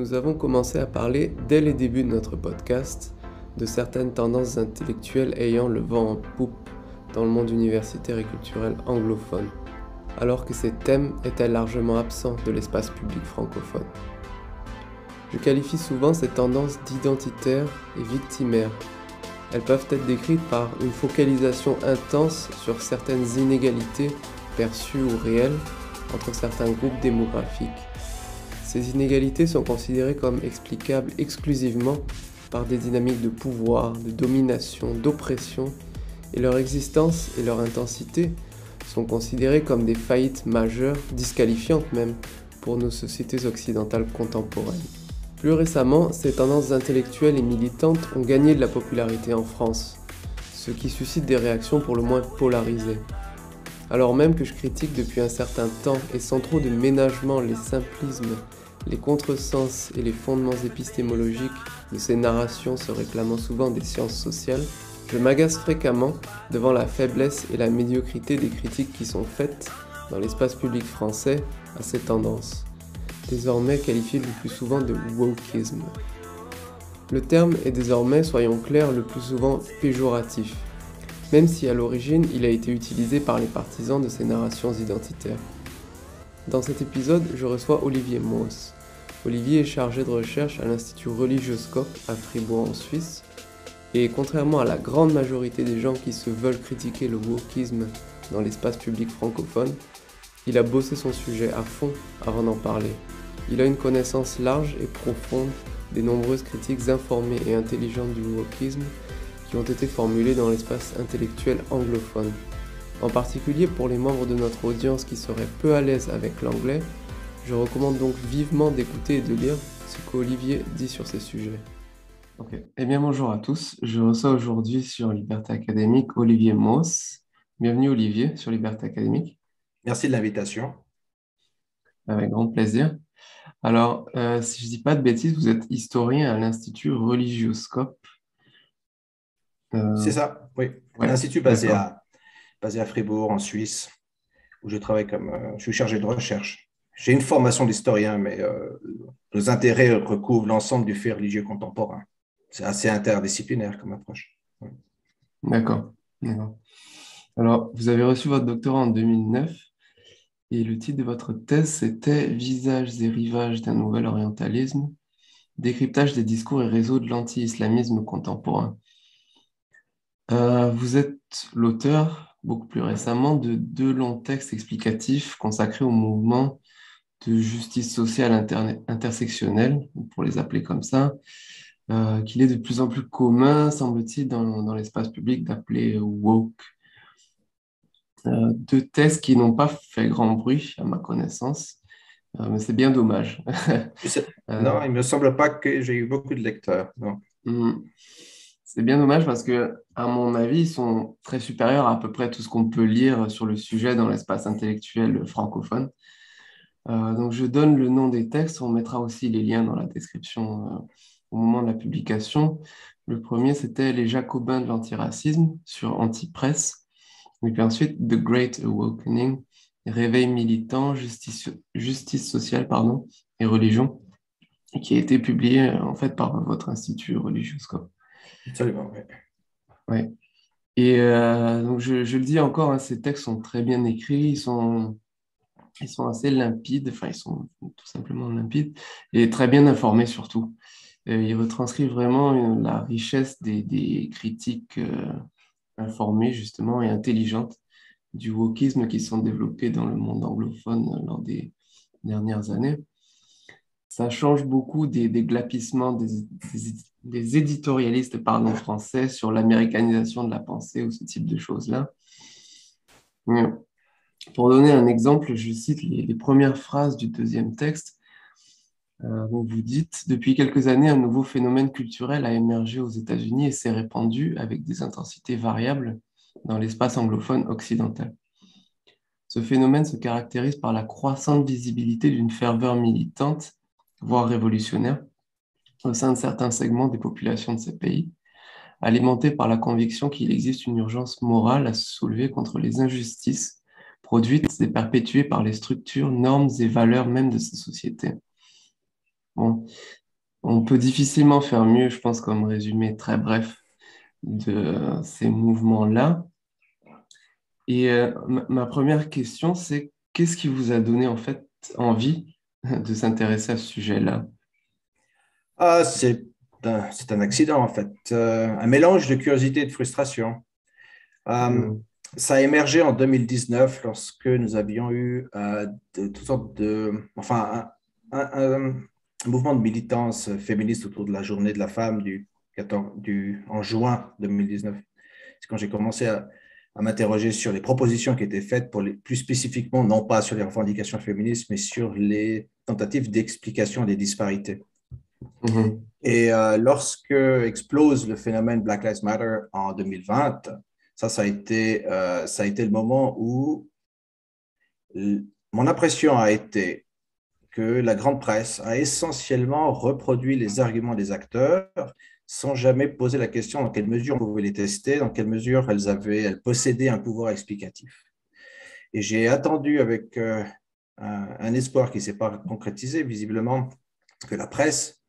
Nous avons commencé à parler, dès les débuts de notre podcast, de certaines tendances intellectuelles ayant le vent en poupe dans le monde universitaire et culturel anglophone, alors que ces thèmes étaient largement absents de l'espace public francophone. Je qualifie souvent ces tendances d'identitaires et victimaires. Elles peuvent être décrites par une focalisation intense sur certaines inégalités perçues ou réelles entre certains groupes démographiques. Ces inégalités sont considérées comme explicables exclusivement par des dynamiques de pouvoir, de domination, d'oppression, et leur existence et leur intensité sont considérées comme des faillites majeures, disqualifiantes même, pour nos sociétés occidentales contemporaines. Plus récemment, ces tendances intellectuelles et militantes ont gagné de la popularité en France, ce qui suscite des réactions pour le moins polarisées. Alors même que je critique depuis un certain temps et sans trop de ménagement les simplismes, les contresens et les fondements épistémologiques de ces narrations se réclamant souvent des sciences sociales, je m'agace fréquemment devant la faiblesse et la médiocrité des critiques qui sont faites dans l'espace public français à ces tendances, désormais qualifiées le plus souvent de wokisme. Le terme est désormais, soyons clairs, le plus souvent péjoratif, même si à l'origine il a été utilisé par les partisans de ces narrations identitaires. Dans cet épisode, je reçois Olivier Moos. Olivier est chargé de recherche à l'Institut Religioscope à Fribourg en Suisse, et contrairement à la grande majorité des gens qui se veulent critiquer le wokisme dans l'espace public francophone, il a bossé son sujet à fond avant d'en parler. Il a une connaissance large et profonde des nombreuses critiques informées et intelligentes du wokisme qui ont été formulées dans l'espace intellectuel anglophone. En particulier pour les membres de notre audience qui seraient peu à l'aise avec l'anglais, je recommande donc vivement d'écouter et de lire ce qu'Olivier dit sur ces sujets. Eh bien bonjour à tous, je reçois aujourd'hui sur Liberté Académique Olivier Moos. Bienvenue Olivier sur Liberté Académique. Merci de l'invitation. Avec grand plaisir. Alors, si je ne dis pas de bêtises, vous êtes historien à l'Institut Religioscope. C'est ça, oui. Un Ouais, institut d'accord. basé à Fribourg, en Suisse, où je travaille je suis chargé de recherche. J'ai une formation d'historien, mais nos intérêts recouvrent l'ensemble du fait religieux contemporain. C'est assez interdisciplinaire comme approche. Ouais. D'accord. Alors, vous avez reçu votre doctorat en 2009 et le titre de votre thèse, c'était Visages et rivages d'un nouvel orientalisme, décryptage des discours et réseaux de l'anti-islamisme contemporain. Vous êtes l'auteur, beaucoup plus récemment, de 2 longs textes explicatifs consacrés au mouvement de justice sociale intersectionnelle, pour les appeler comme ça, qu'il est de plus en plus commun, semble-t-il, dans l'espace public d'appeler woke. 2 textes qui n'ont pas fait grand bruit, à ma connaissance, mais c'est bien dommage. Non, Euh, il ne me semble pas que j'ai eu beaucoup de lecteurs. Non. hmm, c'est bien dommage parce que, à mon avis, ils sont très supérieurs à peu près tout ce qu'on peut lire sur le sujet dans l'espace intellectuel francophone. Donc, je donne le nom des textes, on mettra aussi les liens dans la description au moment de la publication. Le premier, c'était Les Jacobins de l'antiracisme sur Antipresse. Et puis ensuite, The Great Awakening, Réveil militant, justice sociale, pardon, et religion, qui a été publié en fait par votre institut Religioscope. Absolument, oui. Ouais. Et donc je le dis encore, hein, ces textes sont très bien écrits, ils sont assez limpides, enfin ils sont tout simplement limpides et très bien informés surtout. Ils retranscrivent vraiment la richesse des critiques informées justement et intelligentes du wokisme qui sont développés dans le monde anglophone lors des dernières années. Ça change beaucoup des glapissements des éditorialistes français sur l'américanisation de la pensée ou ce type de choses-là. Mais pour donner un exemple, je cite les premières phrases du deuxième texte. Donc vous dites, depuis quelques années, un nouveau phénomène culturel a émergé aux États-Unis et s'est répandu avec des intensités variables dans l'espace anglophone occidental. Ce phénomène se caractérise par la croissante visibilité d'une ferveur militante, voire révolutionnaire, au sein de certains segments des populations de ces pays, alimentée par la conviction qu'il existe une urgence morale à se soulever contre les injustices produites et perpétuées par les structures, normes et valeurs même de ces sociétés. Bon, On peut difficilement faire mieux, je pense, comme résumé très bref de ces mouvements-là. Et ma première question, c'est qu'est-ce qui vous a donné en fait envie de s'intéresser à ce sujet-là? Ah, c'est un accident, en fait. Un mélange de curiosité et de frustration. Euh, Hmm. Ça a émergé en 2019 lorsque nous avions eu toutes sortes enfin, un mouvement de militance féministe autour de la journée de la femme en juin 2019. C'est quand j'ai commencé à m'interroger sur les propositions qui étaient faites, plus spécifiquement, non pas sur les revendications féministes, mais sur les tentatives d'explication des disparités. Mhm. Et lorsque explose le phénomène Black Lives Matter en 2020, ça a été le moment où mon impression a été que la grande presse a essentiellement reproduit les arguments des acteurs sans jamais poser la question dans quelle mesure on pouvait les tester, dans quelle mesure elles possédaient un pouvoir explicatif. Et j'ai attendu avec un espoir qui ne s'est pas concrétisé, visiblement, que la presse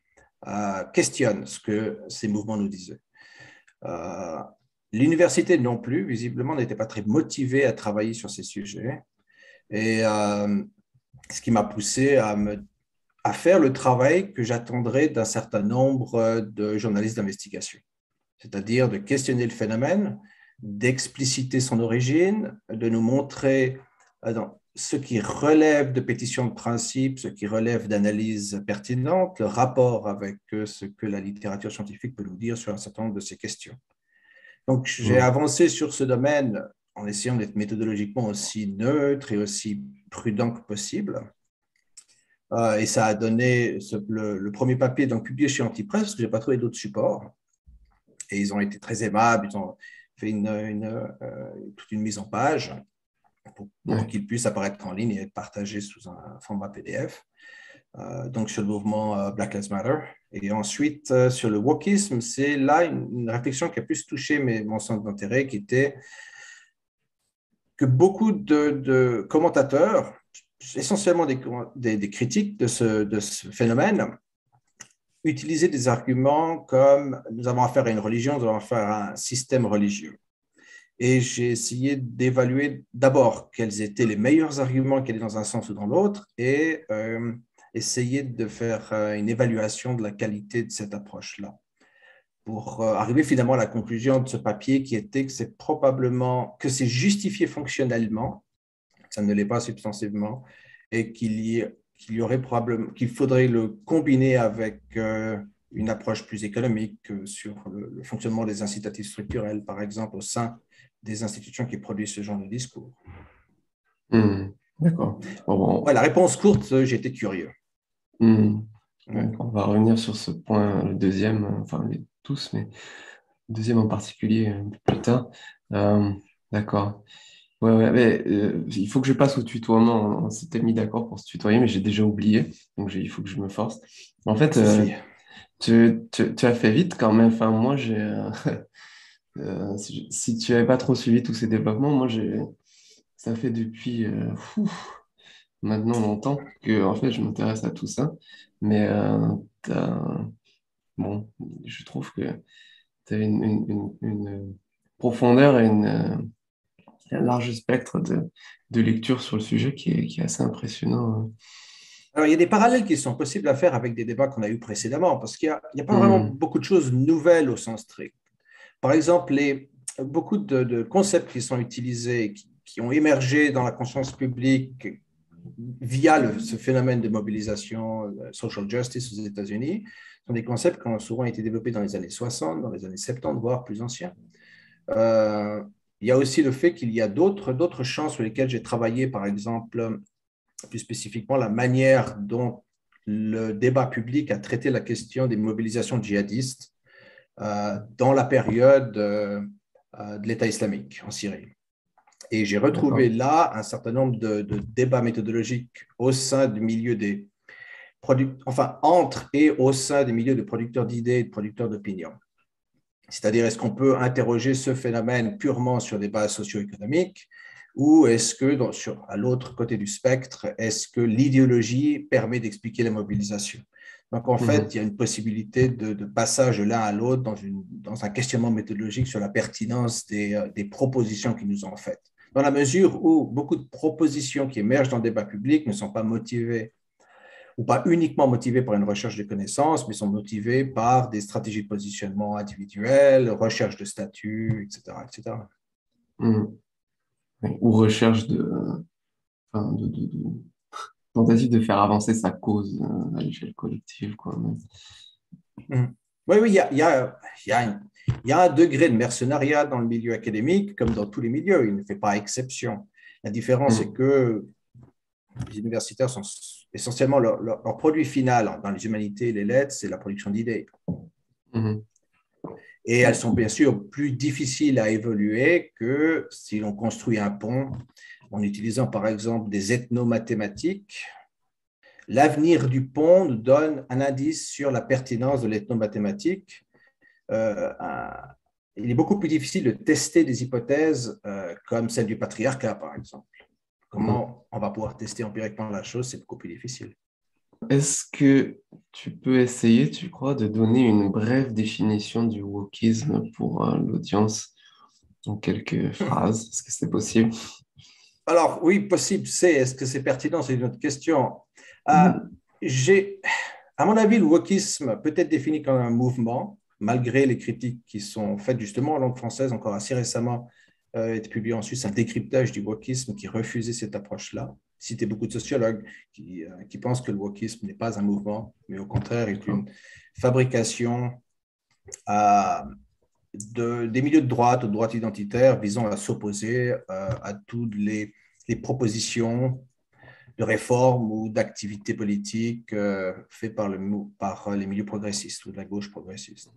questionne ce que ces mouvements nous disaient. Euh, L'université non plus, visiblement, n'était pas très motivée à travailler sur ces sujets. Et ce qui m'a poussé à faire le travail que j'attendrais d'un certain nombre de journalistes d'investigation, c'est-à-dire de questionner le phénomène, d'expliciter son origine, de nous montrer ce qui relève de pétitions de principe, ce qui relève d'analyses pertinentes, le rapport avec ce que la littérature scientifique peut nous dire sur un certain nombre de ces questions. Donc, j'ai Mhm. avancé sur ce domaine en essayant d'être méthodologiquement aussi neutre et aussi prudent que possible. Et ça a donné le premier papier donc, publié chez Antipresse, parce que je n'ai pas trouvé d'autres supports. Et ils ont été très aimables, ils ont fait toute une mise en page pour Ouais. qu'il puisse apparaître en ligne et être partagé sous un format PDF. Donc sur le mouvement Black Lives Matter. Et ensuite, sur le wokisme, c'est là une réflexion qui a plus touché mon centre d'intérêt, qui était que beaucoup de commentateurs, essentiellement des critiques de ce phénomène, utilisaient des arguments comme nous avons affaire à une religion, nous avons affaire à un système religieux. Et j'ai essayé d'évaluer d'abord quels étaient les meilleurs arguments qui allaient dans un sens ou dans l'autre et essayer de faire une évaluation de la qualité de cette approche-là pour arriver finalement à la conclusion de ce papier qui était que c'est justifié fonctionnellement, ça ne l'est pas substantivement, et qu'il faudrait le combiner avec une approche plus économique sur le fonctionnement des incitatifs structurels, par exemple, au sein des institutions qui produisent ce genre de discours. Mhm. D'accord. Ouais, Bon, la réponse courte, j'étais curieux. mhm. Ouais. D'accord. On va revenir sur ce point, le deuxième, enfin tous, mais le deuxième en particulier plus tard. Euh, d'accord. Ouais, ouais, mais, il faut que je passe au tutoiement. On s'était mis d'accord pour se tutoyer, mais j'ai déjà oublié. Donc, il faut que je me force. En Pas de fait, souci. tu as fait vite quand même. Enfin, moi, si tu n'avais pas trop suivi tous ces développements, ça fait depuis maintenant longtemps que en fait, je m'intéresse à tout ça. Mais bon, je trouve que tu as une profondeur et un large spectre de lecture sur le sujet qui est assez impressionnant. Alors, il y a des parallèles qui sont possibles à faire avec des débats qu'on a eus précédemment, parce qu'il n'y a pas vraiment Hmm, beaucoup de choses nouvelles au sens strict. Par exemple, beaucoup de concepts qui sont utilisés, qui ont émergé dans la conscience publique via ce phénomène de mobilisation social justice aux États-Unis, sont des concepts qui ont souvent été développés dans les années 60, dans les années 70, voire plus anciens. Euh, il y a aussi le fait qu'il y a d'autres champs sur lesquels j'ai travaillé, par exemple, plus spécifiquement la manière dont le débat public a traité la question des mobilisations djihadistes dans la période de l'État islamique en Syrie. Et j'ai retrouvé d'accord. là un certain nombre de débats méthodologiques au sein du milieu entre et au sein des milieux de producteurs d'idées et de producteurs d'opinion. C'est-à-dire, est-ce qu'on peut interroger ce phénomène purement sur des bases socio-économiques ou est-ce que, à l'autre côté du spectre, est-ce que l'idéologie permet d'expliquer la mobilisation? Donc, en Mhm. fait, il y a une possibilité de passage de l'un à l'autre dans un questionnement méthodologique sur la pertinence des propositions qui nous ont faites. Dans la mesure où beaucoup de propositions qui émergent dans le débat public ne sont pas motivées ou pas uniquement motivées par une recherche de connaissances, mais sont motivées par des stratégies de positionnement individuelles, recherche de statut, etc., etc. Mhm. Oui. Ou recherche enfin, tentative de faire avancer sa cause à l'échelle collective, quoi. Mhm. Oui, oui, il y a un degré de mercenariat dans le milieu académique, comme dans tous les milieux, il ne fait pas exception. La différence, c'est Mhm. que les universitaires sont essentiellement leur produit final dans les humanités et les lettres, c'est la production d'idées. Mhm. Et elles Ouais. sont bien sûr plus difficiles à évoluer que si l'on construit un pont en utilisant par exemple des ethnomathématiques. L'avenir du pont nous donne un indice sur la pertinence de l'ethnomathématique. Euh, il est beaucoup plus difficile de tester des hypothèses comme celle du patriarcat, par exemple. Mhm. Comment on va pouvoir tester empiriquement la chose, c'est beaucoup plus difficile. Est-ce que tu peux essayer, tu crois, de donner une brève définition du wokisme pour l'audience en quelques phrases? Est-ce que c'est possible? Alors, oui, possible, est-ce que c'est pertinent? C'est une autre question. Euh, Mhm. j'ai, à mon avis, le wokisme peut être défini comme un mouvement, malgré les critiques qui sont faites justement en langue française, encore assez récemment, été publié en Suisse un décryptage du wokisme qui refusait cette approche-là. Cité beaucoup de sociologues qui pensent que le wokisme n'est pas un mouvement, mais au contraire est D'accord. une fabrication euh, des milieux de droite, de droite identitaire, visant à s'opposer à toutes les propositions de réforme ou d'activité politique faites par les milieux progressistes ou de la gauche progressiste.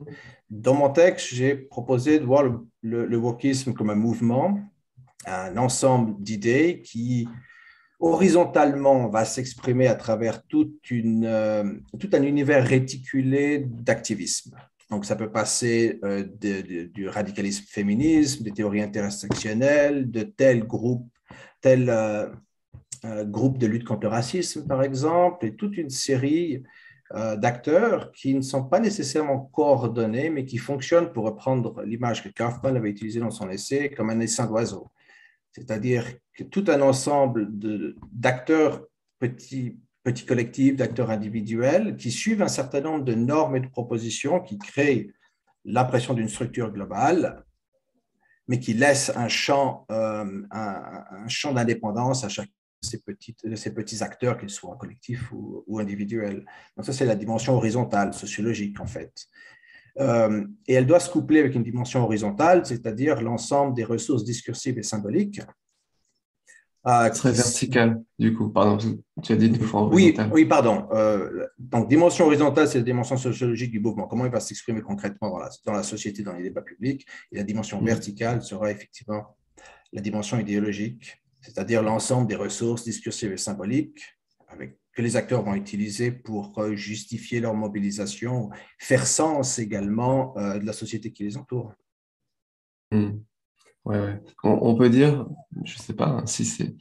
Dans mon texte, j'ai proposé de voir le wokisme comme un mouvement, un ensemble d'idées qui horizontalement va s'exprimer à travers tout un univers réticulé d'activisme. Donc, ça peut passer du radicalisme féminisme, des théories intersectionnelles, de tel groupe de lutte contre le racisme, par exemple, et toute une série d'acteurs qui ne sont pas nécessairement coordonnés, mais qui fonctionnent, pour reprendre l'image que Kaufman avait utilisée dans son essai, comme un essaim d'oiseaux. C'est-à-dire que tout un ensemble d'acteurs, petits collectifs, d'acteurs individuels, qui suivent un certain nombre de normes et de propositions qui créent l'impression d'une structure globale, mais qui laissent un champ d'indépendance à chaque de ces petits acteurs, qu'ils soient collectifs ou individuels. Donc ça, c'est la dimension horizontale, sociologique, en fait. Et elle doit se coupler avec une dimension horizontale, c'est-à-dire l'ensemble des ressources discursives et symboliques Ce serait qui, vertical, du coup. Pardon, tu as dit deux fois oui, horizontal. oui, pardon. Donc, dimension horizontale, c'est la dimension sociologique du mouvement. Comment il va s'exprimer concrètement dans la société, dans les débats publics. Et la dimension Mhm. verticale sera effectivement la dimension idéologique, c'est-à-dire l'ensemble des ressources discursives et symboliques que les acteurs vont utiliser pour justifier leur mobilisation, faire sens également de la société qui les entoure. Mhm. Ouais, ouais. On peut dire, je sais pas hein, si c'est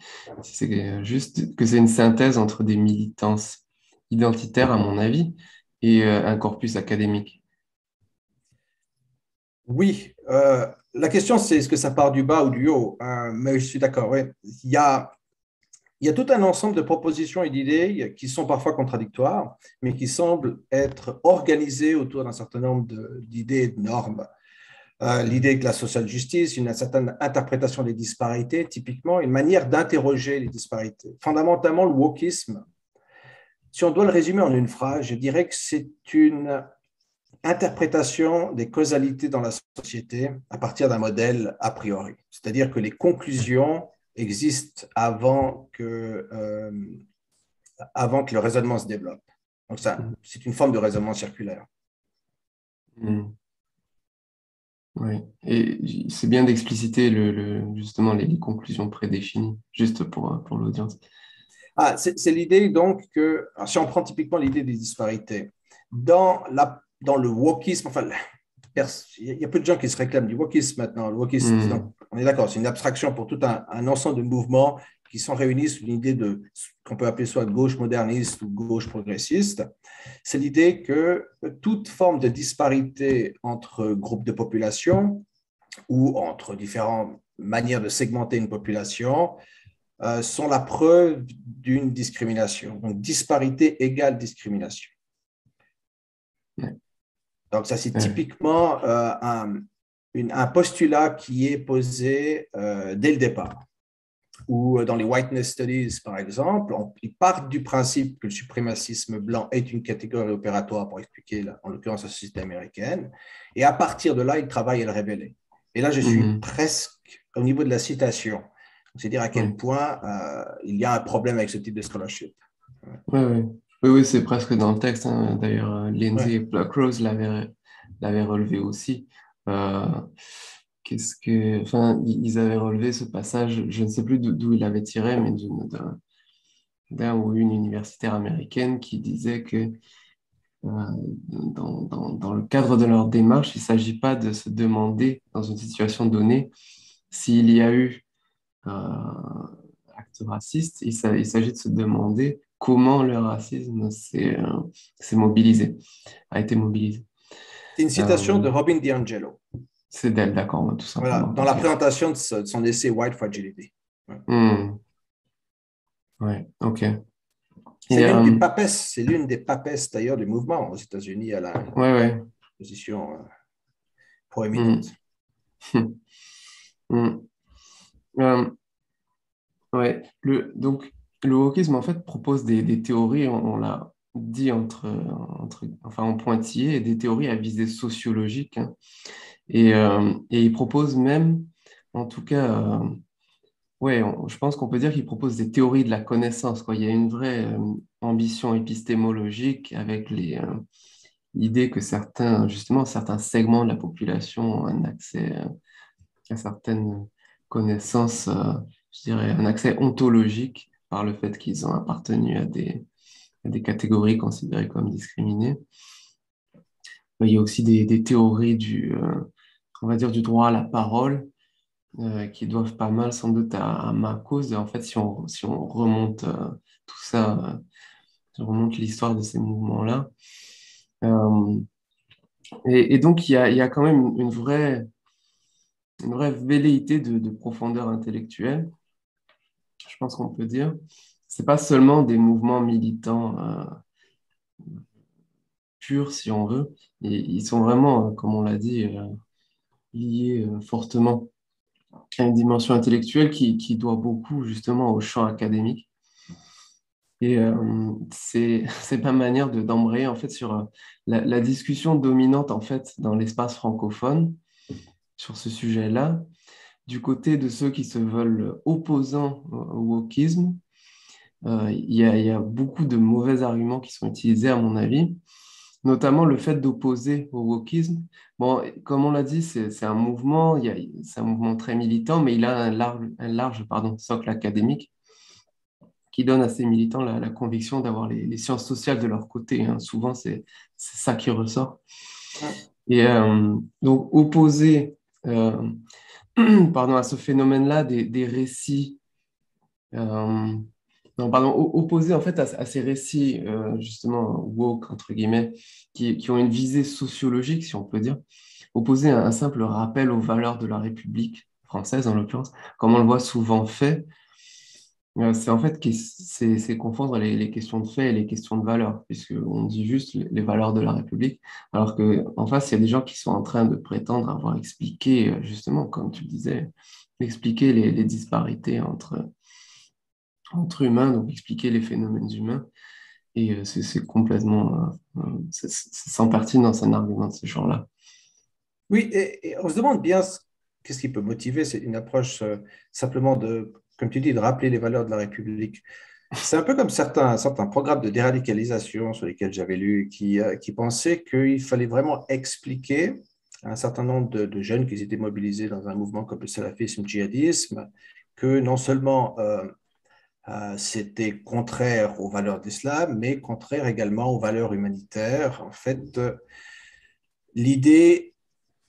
juste que c'est une synthèse entre des militances identitaires, à mon avis, et un corpus académique. Oui, la question c'est est-ce que ça part du bas ou du haut, hein, mais je suis d'accord. Oui. Il y a tout un ensemble de propositions et d'idées qui sont parfois contradictoires, mais qui semblent être organisées autour d'un certain nombre d'idées et de normes. L'idée que la social justice, une certaine interprétation des disparités, typiquement une manière d'interroger les disparités. Fondamentalement, le wokisme, si on doit le résumer en une phrase, je dirais que c'est une interprétation des causalités dans la société à partir d'un modèle a priori. C'est-à-dire que les conclusions existent avant que le raisonnement se développe. Donc, ça, Mhm. c'est une forme de raisonnement circulaire. Mhm. Ouais. Et c'est bien d'expliciter justement les conclusions prédéfinies, juste pour l'audience. C'est l'idée donc que, si on prend typiquement l'idée des disparités, dans le wokisme, enfin, il y a peu de gens qui se réclament du wokisme maintenant. Le wokisme, donc, Mhm. on est d'accord, c'est une abstraction pour tout un ensemble de mouvements qui sont réunis sous l'idée de qu'on peut appeler soit gauche moderniste ou gauche progressiste. C'est l'idée que toute forme de disparité entre groupes de population ou entre différentes manières de segmenter une population sont la preuve d'une discrimination. Donc, disparité égale discrimination. Donc, ça, c'est typiquement un postulat qui est posé dès le départ. Ou dans les Whiteness Studies, par exemple, ils partent du principe que le suprémacisme blanc est une catégorie opératoire pour expliquer, en l'occurrence, la société américaine. Et à partir de là, ils travaillent à le révéler. Et là, je suis presque au niveau de la citation. C'est dire à quel point il y a un problème avec ce type de scholarship. Oui, c'est presque dans le texte, hein. D'ailleurs, Lindsay Pluckrose l'avait relevé aussi. Ils avaient relevé ce passage, je ne sais plus d'où il avait tiré, mais d'un ou une universitaire américaine qui disait que dans le cadre de leur démarche, il ne s'agit pas de se demander, dans une situation donnée, s'il y a eu acte raciste, il s'agit de se demander comment le racisme a été mobilisé. C'est une citation de Robin DiAngelo. C'est d'elle, d'accord, tout simplement. Voilà, dans la présentation de son essai White Fragility. Ouais, ok. C'est l'une des papesses d'ailleurs du mouvement aux États-Unis à la position proéminente. Donc, le wokisme, en fait, propose des théories, on l'a dit en pointillé, des théories à visée sociologique. Hein. Et il propose même, en tout cas, je pense qu'on peut dire qu'il propose des théories de la connaissance, quoi. Il y a une vraie ambition épistémologique avec l'idée que certains segments de la population ont un accès à certaines connaissances, je dirais un accès ontologique par le fait qu'ils ont appartenu à des catégories considérées comme discriminées. Il y a aussi des théories on va dire, du droit à la parole, qui doivent pas mal sans doute à Marcuse. En fait, si on remonte tout ça, si on remonte l'histoire de ces mouvements-là. Et donc, il y a quand même une vraie velléité de profondeur intellectuelle, je pense qu'on peut dire. C'est pas seulement des mouvements militants purs, si on veut. Et ils sont vraiment, comme on l'a dit, liés fortement à une dimension intellectuelle qui doit beaucoup justement au champ académique. Et c'est ma manière d'embrayer en fait sur la discussion dominante en fait dans l'espace francophone sur ce sujet-là, du côté de ceux qui se veulent opposants au wokisme. Il y a beaucoup de mauvais arguments qui sont utilisés à mon avis, notamment le fait d'opposer au wokisme. Bon, comme on l'a dit, c'est un mouvement, c'est un mouvement très militant, mais il a un large socle académique qui donne à ces militants la conviction d'avoir les sciences sociales de leur côté. Hein. Souvent, c'est ça qui ressort. Et donc, opposer à ce phénomène-là des récits opposé en fait à ces récits justement woke entre guillemets qui ont une visée sociologique si on peut dire, opposé à un simple rappel aux valeurs de la République française en l'occurrence, comme on le voit souvent fait, c'est en fait c'est confondre les questions de fait et les questions de valeurs, puisqu'on dit juste les valeurs de la République, alors qu'en face il y a des gens qui sont en train de prétendre avoir expliqué justement, comme tu le disais, expliquer les disparités entre humains, donc expliquer les phénomènes humains. Et c'est complètement c'est sans pertinence un argument de ce genre-là. Oui, et on se demande bien qu'est-ce qui peut motiver. C'est une approche simplement comme tu dis, de rappeler les valeurs de la République. C'est un peu comme certains programmes de déradicalisation sur lesquels j'avais lu, qui pensaient qu'il fallait vraiment expliquer à un certain nombre de jeunes qui étaient mobilisés dans un mouvement comme le salafisme, le djihadisme, que non seulement c'était contraire aux valeurs de l'islam, mais contraire également aux valeurs humanitaires. En fait, l'idée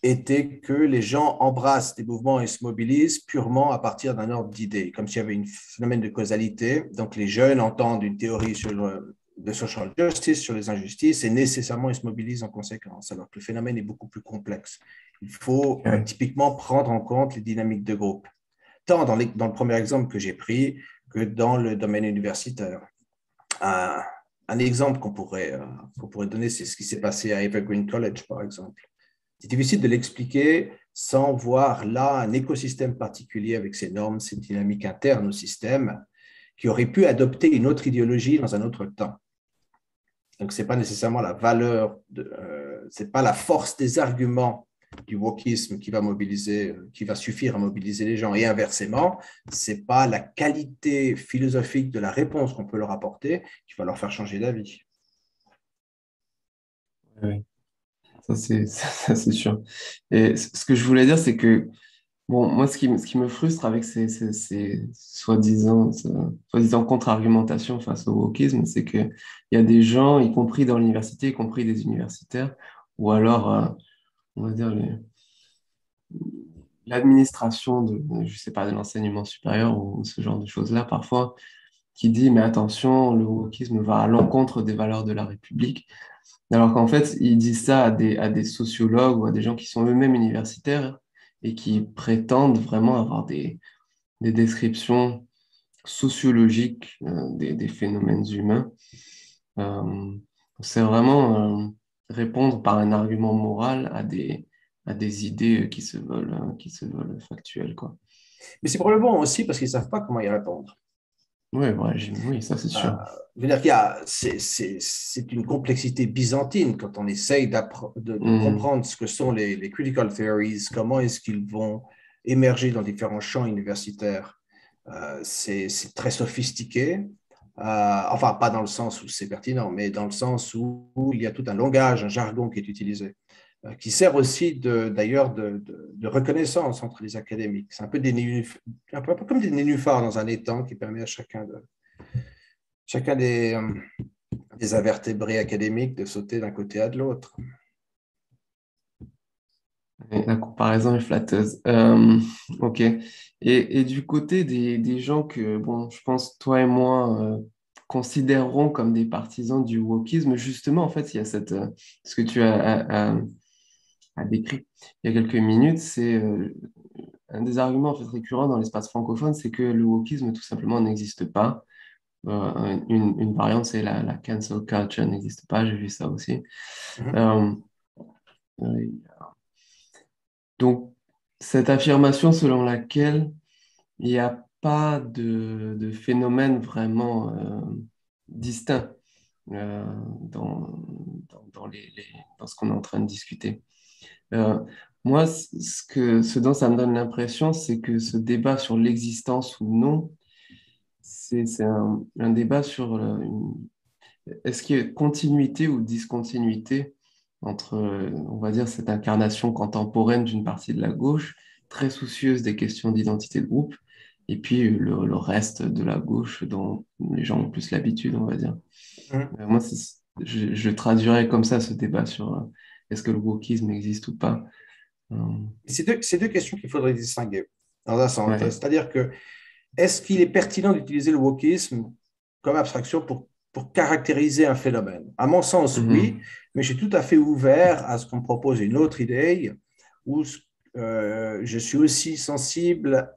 était que les gens embrassent des mouvements et se mobilisent purement à partir d'un ordre d'idées, comme s'il y avait un phénomène de causalité. Donc, les jeunes entendent une théorie sur le social justice, sur les injustices, et nécessairement, ils se mobilisent en conséquence, alors que le phénomène est beaucoup plus complexe. Il faut typiquement prendre en compte les dynamiques de groupe, tant dans le premier exemple que j'ai pris que dans le domaine universitaire. Un exemple qu'on pourrait donner, c'est ce qui s'est passé à Evergreen College, par exemple. C'est difficile de l'expliquer sans voir là un écosystème particulier avec ses normes, ses dynamiques internes au système, qui aurait pu adopter une autre idéologie dans un autre temps. Donc, ce n'est pas nécessairement la valeur, ce n'est pas la force des arguments du wokisme qui va suffire à mobiliser les gens, et inversement, ce n'est pas la qualité philosophique de la réponse qu'on peut leur apporter qui va leur faire changer d'avis. Oui, ça, c'est sûr. Et ce que je voulais dire, c'est que, bon, moi, ce qui me frustre avec ces soi-disant contre-argumentations face au wokisme, c'est qu'il y a des gens, y compris dans l'université, y compris des universitaires, ou alors, on va dire, l'administration je sais pas, de l'enseignement supérieur ou ce genre de choses-là, parfois, qui dit, mais attention, le wokisme va à l'encontre des valeurs de la République. Alors qu'en fait, ils disent ça à des sociologues ou à des gens qui sont eux-mêmes universitaires et qui prétendent vraiment avoir des descriptions sociologiques des phénomènes humains. Euh, c'est vraiment répondre par un argument moral à des idées qui se veulent factuelles, quoi. Mais c'est probablement aussi parce qu'ils ne savent pas comment y répondre. Ouais, ouais, oui, ça c'est sûr. Je veux dire c'est une complexité byzantine quand on essaye de comprendre ce que sont les critical theories, comment est-ce qu'ils vont émerger dans différents champs universitaires. C'est très sophistiqué, enfin pas dans le sens où c'est pertinent, mais dans le sens où il y a tout un langage, un jargon qui est utilisé, qui sert aussi d'ailleurs de reconnaissance entre les académiques. C'est un peu un peu comme des nénuphars dans un étang qui permet à chacun des invertébrés académiques de sauter d'un côté à de l'autre. La comparaison est flatteuse. Ok. Et du côté des gens que, bon, je pense, toi et moi, considérerons comme des partisans du wokisme, justement, en fait, il y a ce que tu as décrit il y a quelques minutes, c'est un des arguments en fait, récurrents dans l'espace francophone, c'est que le wokisme, tout simplement, n'existe pas. Une variante, c'est la cancel culture n'existe pas, j'ai vu ça aussi. Euh, euh, donc, cette affirmation selon laquelle il n'y a pas de phénomène vraiment distinct euh, dans, dans ce qu'on est en train de discuter. Euh, Moi, ce dont ça me donne l'impression, c'est que ce débat sur l'existence ou non, c'est un débat sur est-ce qu'il y a continuité ou discontinuité entre, on va dire, cette incarnation contemporaine d'une partie de la gauche, très soucieuse des questions d'identité de groupe, et puis le reste de la gauche dont les gens ont plus l'habitude, on va dire. Moi, je traduirais comme ça ce débat sur est-ce que le wokisme existe ou pas. Euh, C'est deux questions qu'il faudrait distinguer dans un sens. ouais. C'est-à-dire que est-ce qu'il est pertinent d'utiliser le wokisme comme abstraction pour caractériser un phénomène? À mon sens, oui, Mhm. mais je suis tout à fait ouvert à ce qu'on me propose une autre idée où je suis aussi sensible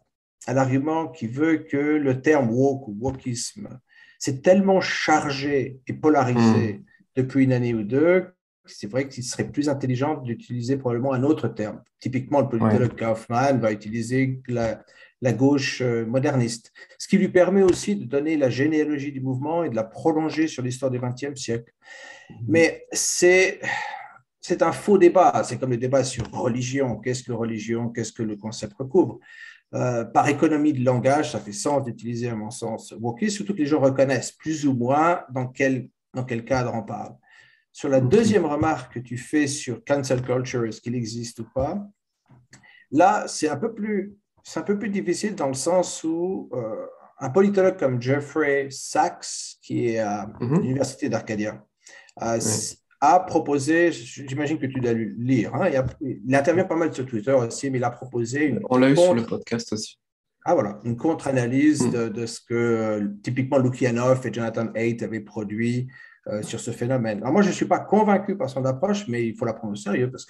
à l'argument qui veut que le terme woke ou wokisme, c'est tellement chargé et polarisé Mhm. depuis une année ou deux, c'est vrai qu'il serait plus intelligent d'utiliser probablement un autre terme. Typiquement, le Ouais. politologue Kaufman va utiliser la gauche moderniste, ce qui lui permet aussi de donner la généalogie du mouvement et de la prolonger sur l'histoire du XXe siècle. Mais c'est un faux débat. C'est comme le débat sur religion. Qu'est-ce que religion? Qu'est-ce que le concept recouvre? Par économie de langage, ça fait sens d'utiliser, à mon sens, wokisme, surtout que les gens reconnaissent plus ou moins dans quel cadre on parle. Sur la Mhm. deuxième remarque que tu fais sur cancel culture, est-ce qu'il existe ou pas? Là, c'est un peu plus difficile dans le sens où un politologue comme Jeffrey Sachs, qui est à Mhm. l'Université d'Arcadia, Ouais. a proposé, j'imagine que tu dois le lire, hein, il intervient pas mal sur Twitter aussi, mais il a proposé On l'a eu sur le podcast aussi. voilà, une contre-analyse Mm. de ce que typiquement Lukianoff et Jonathan Haidt avaient produit sur ce phénomène. Alors moi, je ne suis pas convaincu par son approche, mais il faut la prendre au sérieux parce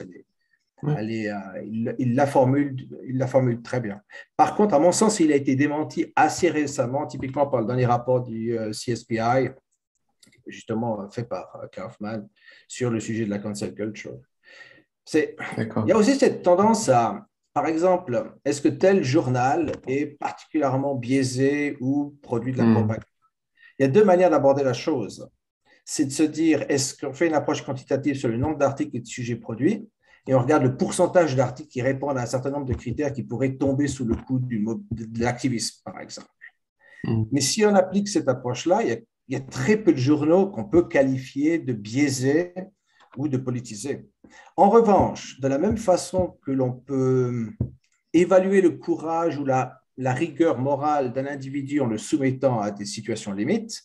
Ouais. il la formule très bien. Par contre, à mon sens, il a été démenti assez récemment, typiquement par le dernier rapport du CSPI, justement fait par Kaufman, sur le sujet de la cancel culture. Il y a aussi cette tendance à, par exemple, est-ce que tel journal est particulièrement biaisé ou produit de la propagande? Il y a deux manières d'aborder la chose. C'est de se dire, est-ce qu'on fait une approche quantitative sur le nombre d'articles et de sujets produits, et on regarde le pourcentage d'articles qui répondent à un certain nombre de critères qui pourraient tomber sous le coup de l'activisme, par exemple. Mais si on applique cette approche-là, il y a très peu de journaux qu'on peut qualifier de biaisés ou de politisés. En revanche, de la même façon que l'on peut évaluer le courage ou la rigueur morale d'un individu en le soumettant à des situations limites,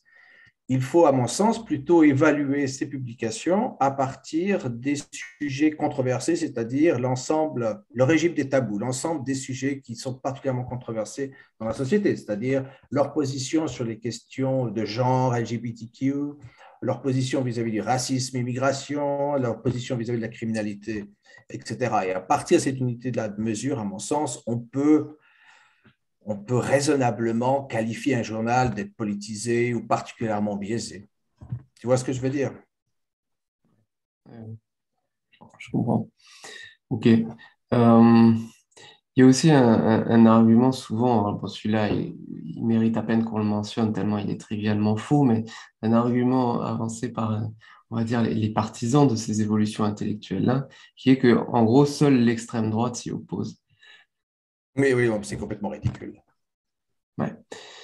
il faut, à mon sens, plutôt évaluer ces publications à partir des sujets controversés, c'est-à-dire l'ensemble, le régime des tabous, l'ensemble des sujets qui sont particulièrement controversés dans la société, c'est-à-dire leur position sur les questions de genre, LGBTQ, leur position vis-à-vis du racisme, immigration, leur position vis-à-vis de la criminalité, etc. Et à partir de cette unité de la mesure, à mon sens, on peut raisonnablement qualifier un journal d'être politisé ou particulièrement biaisé. Tu vois ce que je veux dire? Je comprends. OK. Il y a aussi un argument souvent, hein, bon, celui-là, il mérite à peine qu'on le mentionne tellement il est trivialement faux, mais un argument avancé par, on va dire, les partisans de ces évolutions intellectuelles-là, qui est que, en gros, seule l'extrême droite s'y oppose. Mais oui, c'est complètement ridicule. Ouais.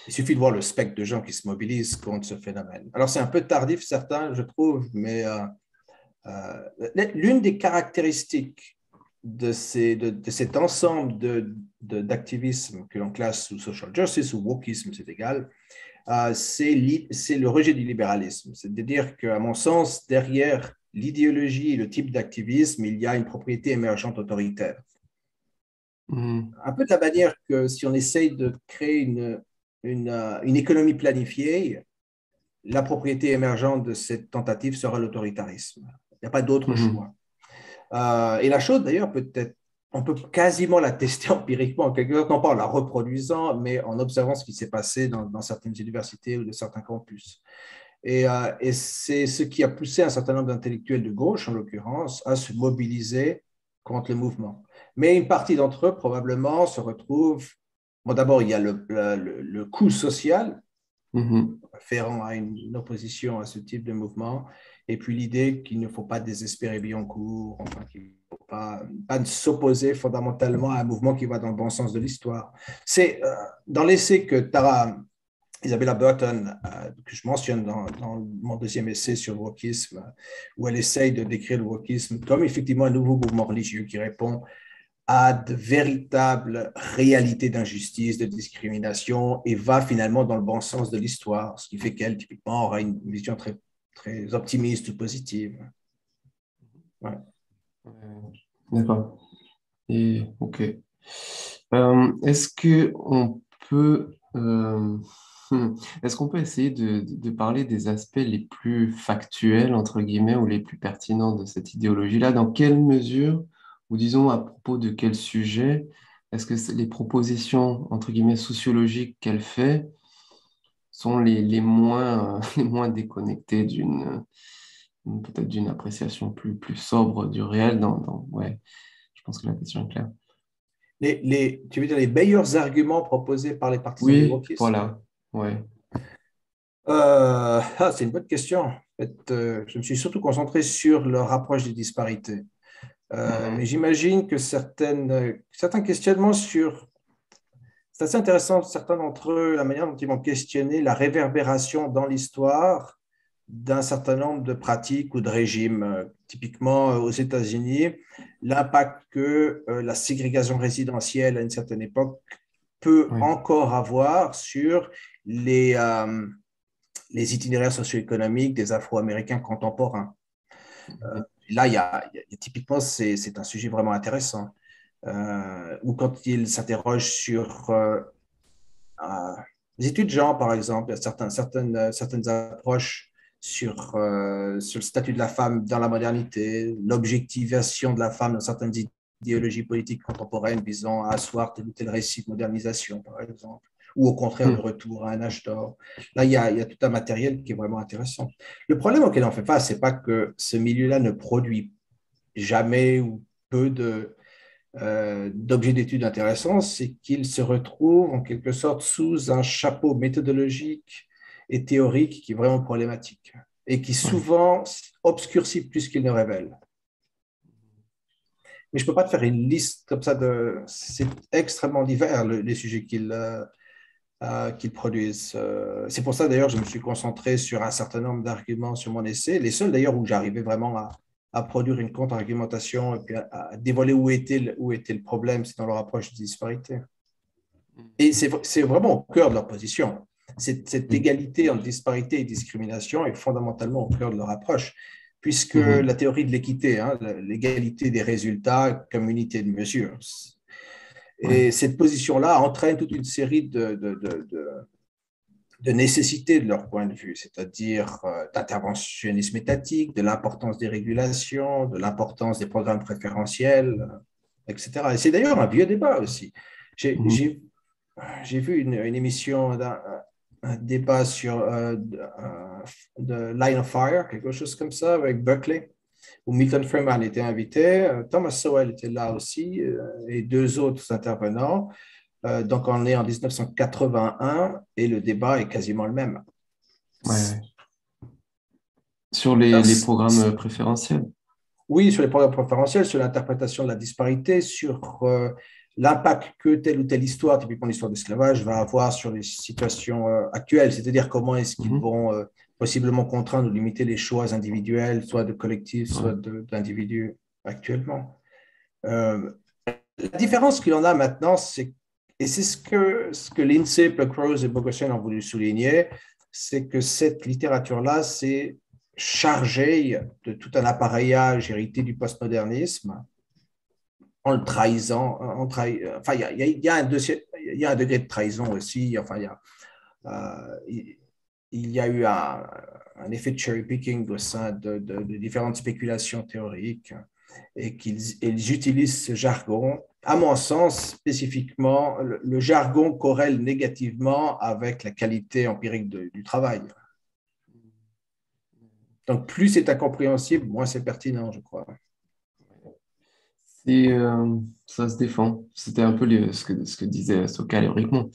Il suffit de voir le spectre de gens qui se mobilisent contre ce phénomène. Alors, c'est un peu tardif, certains, je trouve, mais l'une des caractéristiques de cet ensemble d'activisme que l'on classe sous social justice ou wokisme, c'est égal, c'est le rejet du libéralisme. C'est-à-dire qu'à mon sens, derrière l'idéologie et le type d'activisme, il y a une propriété émergente autoritaire. Un peu de la manière que si on essaye de créer une économie planifiée, la propriété émergente de cette tentative sera l'autoritarisme. Il n'y a pas d'autre choix. Et la chose, d'ailleurs, on peut quasiment la tester empiriquement, en quelque sorte, non pas en la reproduisant, mais en observant ce qui s'est passé dans certaines universités ou de certains campus. Et c'est ce qui a poussé un certain nombre d'intellectuels de gauche, en l'occurrence, à se mobiliser contre le mouvement. Mais une partie d'entre eux, probablement, se retrouve… Bon, d'abord, il y a le coût social afférent à une opposition à ce type de mouvement, et puis l'idée qu'il ne faut pas désespérer Billancourt, enfin, qu'il ne faut pas s'opposer fondamentalement à un mouvement qui va dans le bon sens de l'histoire. C'est dans l'essai que Isabella Burton, que je mentionne dans mon deuxième essai sur le wokisme, où elle essaye de décrire le wokisme comme effectivement un nouveau mouvement religieux qui répond à de véritables réalités d'injustice, de discrimination, et va finalement dans le bon sens de l'histoire, ce qui fait qu'elle, typiquement, aura une vision très, très optimiste ou positive. Ouais. D'accord. Et, OK. Est-ce qu'on peut, est-ce qu'on peut essayer de parler des aspects les plus factuels, entre guillemets, ou les plus pertinents de cette idéologie-là? Dans quelle mesure, ou disons à propos de quel sujet, est-ce que les propositions, entre guillemets, sociologiques qu'elle fait sont les moins, les moins déconnectées peut-être d'une appréciation plus sobre du réel ouais, je pense que la question est claire. Tu veux dire les meilleurs arguments proposés par les partisans du Oui, wokisme? voilà, ouais. C'est une bonne question. En fait, je me suis surtout concentré sur leur approche des disparités. Mais j'imagine que certains questionnements sur… C'est assez intéressant, certains d'entre eux, la manière dont ils vont questionner la réverbération dans l'histoire d'un certain nombre de pratiques ou de régimes. Typiquement, aux États-Unis, l'impact que la ségrégation résidentielle à une certaine époque peut encore avoir sur les itinéraires socio-économiques des Afro-Américains contemporains. Là, typiquement, c'est un sujet vraiment intéressant. Ou quand il s'interroge sur les études de genre, par exemple, il y a certaines approches sur le statut de la femme dans la modernité, l'objectivation de la femme dans certaines idéologies politiques contemporaines visant à asseoir tel ou tel récit de modernisation, par exemple, ou au contraire le Mm. retour à un âge d'or. Là, il y a tout un matériel qui est vraiment intéressant. Le problème auquel on fait face, c'est pas que ce milieu-là ne produit jamais ou peu d'objets d'études intéressants, c'est qu'il se retrouve en quelque sorte sous un chapeau méthodologique et théorique qui est vraiment problématique et qui Ouais. souvent obscurcit plus qu'il ne révèle. Mais je ne peux pas te faire une liste comme ça de... C'est extrêmement divers les sujets qu'ils produisent. C'est pour ça d'ailleurs je me suis concentré sur un certain nombre d'arguments sur mon essai, les seuls d'ailleurs où j'arrivais vraiment à produire une contre-argumentation et puis à dévoiler où était le problème, c'est dans leur approche de disparité. Et c'est vraiment au cœur de leur position. Cette Mm. égalité entre disparité et discrimination est fondamentalement au cœur de leur approche, puisque Mhm. la théorie de l'équité, hein, l'égalité des résultats comme unité de mesure. Ouais. Et cette position-là entraîne toute une série de nécessité de leur point de vue, c'est-à-dire d'interventionnisme étatique, de l'importance des régulations, de l'importance des programmes préférentiels, etc. Et c'est d'ailleurs un vieux débat aussi. J'ai Mhm. j'ai- j'ai vu une émission, un débat sur de Line of Fire, quelque chose comme ça, avec Berkeley, où Milton Friedman était invité, Thomas Sowell était là aussi, et deux autres intervenants. Donc, on est en 1981 et le débat est quasiment le même. Ouais, ouais. Sur Alors, les programmes préférentiels. oui, sur les programmes préférentiels, sur l'interprétation de la disparité, sur l'impact que telle ou telle histoire, typiquement l'histoire d'esclavage, va avoir sur les situations actuelles, c'est-à-dire comment est-ce qu'ils Mhm. vont possiblement contraindre ou limiter les choix individuels, soit de collectifs, soit Ouais. d'individus actuellement. Euh, la différence qu'il en a maintenant, et c'est ce que Lindsay, Pluckrose et Bogosian ont voulu souligner, c'est que cette littérature-là s'est chargée de tout un appareillage hérité du postmodernisme en le trahissant. Enfin, il y a un degré de trahison aussi. Enfin, il y a eu un effet de cherry picking au sein de différentes spéculations théoriques et qu'ils utilisent ce jargon. À mon sens, spécifiquement, le jargon corrèle négativement avec la qualité empirique du travail. Donc, plus c'est incompréhensible, moins c'est pertinent, je crois. Et ça se défend. C'était un peu ce que disait Sokal et Rickmond.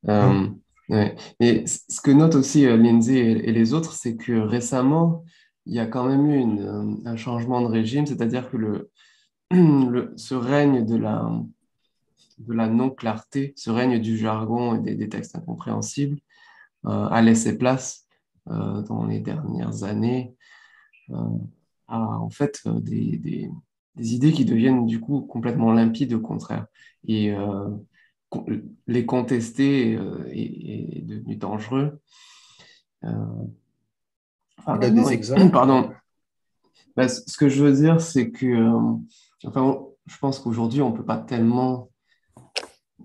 Hum, Euh, ouais. Et ce que note aussi Lindsay et les autres, c'est que récemment, il y a quand même eu un changement de régime, c'est-à-dire que ce règne de la non-clarté, ce règne du jargon et des textes incompréhensibles, a laissé place dans les dernières années euh, à en fait des idées qui deviennent du coup complètement limpides au contraire. Et con- les contester est devenu dangereux. Euh, enfin tu donnes maintenant, des exemples? pardon. Bah, ce que je veux dire, c'est que enfin, je pense qu'aujourd'hui, on peut pas tellement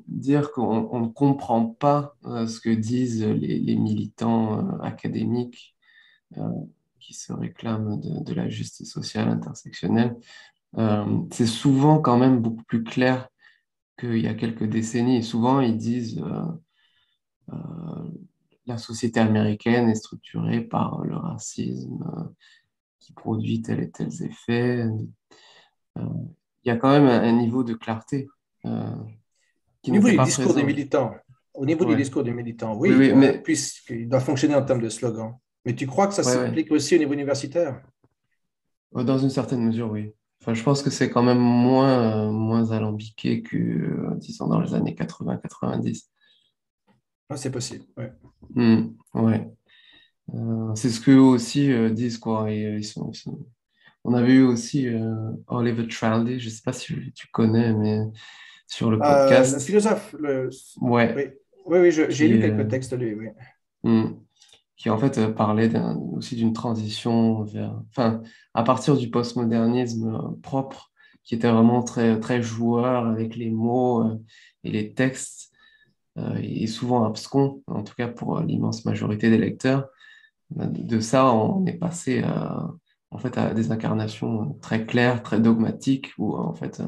dire qu'on ne comprend pas ce que disent les militants académiques euh, qui se réclament de la justice sociale intersectionnelle. C'est souvent quand même beaucoup plus clair qu'il y a quelques décennies. Et souvent, ils disent euh, la société américaine est structurée par le racisme qui produit tel et tel effet. Euh, il y a quand même un niveau de clarté euh, qui Au niveau n'était du pas discours des présent. militants, au niveau du Ouais. discours des militants, Oui, oui, oui, mais puisqu'il doit fonctionner en termes de slogan. Mais tu crois que ça ouais, ouais. s'applique aussi au niveau universitaire? Dans une certaine mesure, oui. Enfin, je pense que c'est quand même moins alambiqué que, disons, dans les années 80-90. Ah, c'est possible, ouais. Ouais. C'est ce qu'eux aussi disent, quoi. Et, on avait eu aussi Oliver Traldi, je ne sais pas si tu connais, mais sur le Le podcast, philosophe, ouais, oui, oui, oui j'ai qui, lu quelques textes de lui, oui. hmm, qui en fait parlait aussi d'une transition enfin, à partir du postmodernisme propre, qui était vraiment très, très joueur avec les mots et les textes, et souvent abscons, en tout cas pour l'immense majorité des lecteurs. De ça, on est passé en fait, à des incarnations très claires, très dogmatiques, où en fait,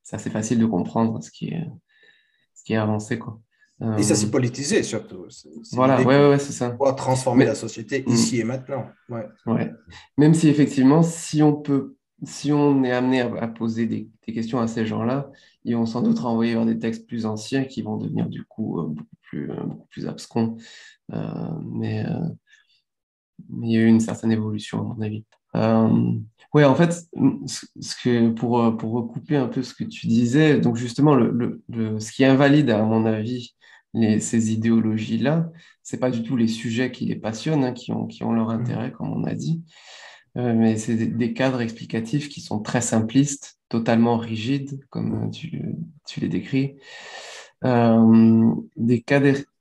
c'est assez facile de comprendre ce qui est avancé, quoi. Et ça s'est Euh, politisé surtout. C'est voilà, l'idée ouais, qu'on ouais, ouais, c'est ça. doit transformer la Mais, société hmm, ici et maintenant. Ouais. ouais. Même si effectivement, si on est amené à poser des questions à ces gens-là, ils vont sans doute renvoyer vers des textes plus anciens qui vont devenir du coup beaucoup plus abscons. Mais il y a eu une certaine évolution, à mon avis. Ouais, en fait, pour recouper un peu ce que tu disais, donc justement, ce qui invalide, à mon avis, ces idéologies-là, c'est pas du tout les sujets qui les passionnent, hein, qui ont leur Mhm. intérêt, comme on a dit, mais c'est des cadres explicatifs qui sont très simplistes, totalement rigides, comme tu les décris.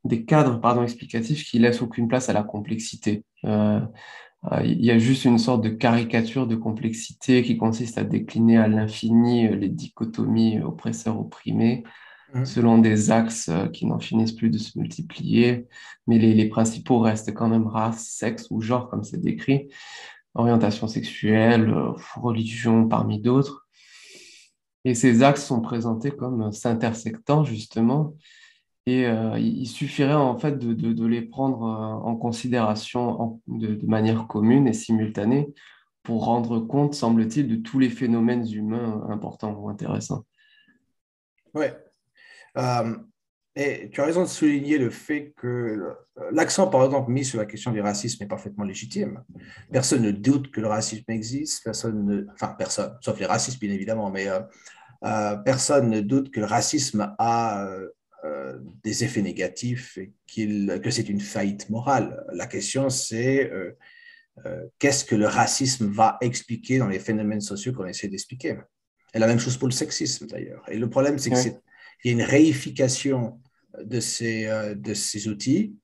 Des cadres, pardon, explicatifs qui laissent aucune place à la complexité. Il y a juste une sorte de caricature de complexité qui consiste à décliner à l'infini les dichotomies oppresseur-opprimé Mhm. selon des axes qui n'en finissent plus de se multiplier, mais les principaux restent quand même race, sexe ou genre, comme c'est décrit, orientation sexuelle, religion parmi d'autres. Et ces axes sont présentés comme s'intersectant justement, et il suffirait en fait de les prendre en considération de manière commune et simultanée pour rendre compte, semble-t-il, de tous les phénomènes humains importants ou intéressants. Ouais. Euh, et tu as raison de souligner le fait que l'accent, par exemple, mis sur la question du racisme est parfaitement légitime. Personne ne doute que le racisme existe, enfin personne, sauf les racistes bien évidemment, mais personne ne doute que le racisme a des effets négatifs et que c'est une faillite morale. La question, c'est qu'est-ce que le racisme va expliquer dans les phénomènes sociaux qu'on essaie d'expliquer. Et la même chose pour le sexisme d'ailleurs. Et le problème, c'est qu'il Ouais. y a une réification de ces outils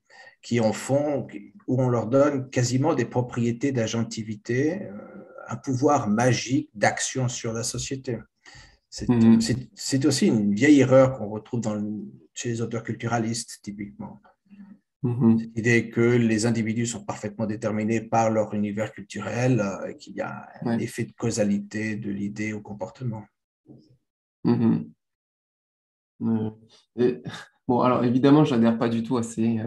qui en font, où on leur donne quasiment des propriétés d'agentivité, un pouvoir magique d'action sur la société. Mhm. C'est aussi une vieille erreur qu'on retrouve chez les auteurs culturalistes, typiquement. Cette Mhm. idée que les individus sont parfaitement déterminés par leur univers culturel et qu'il y a un Ouais. effet de causalité de l'idée au comportement. Mhm. Euh, et- bon, alors évidemment, je n'adhère pas du tout à ces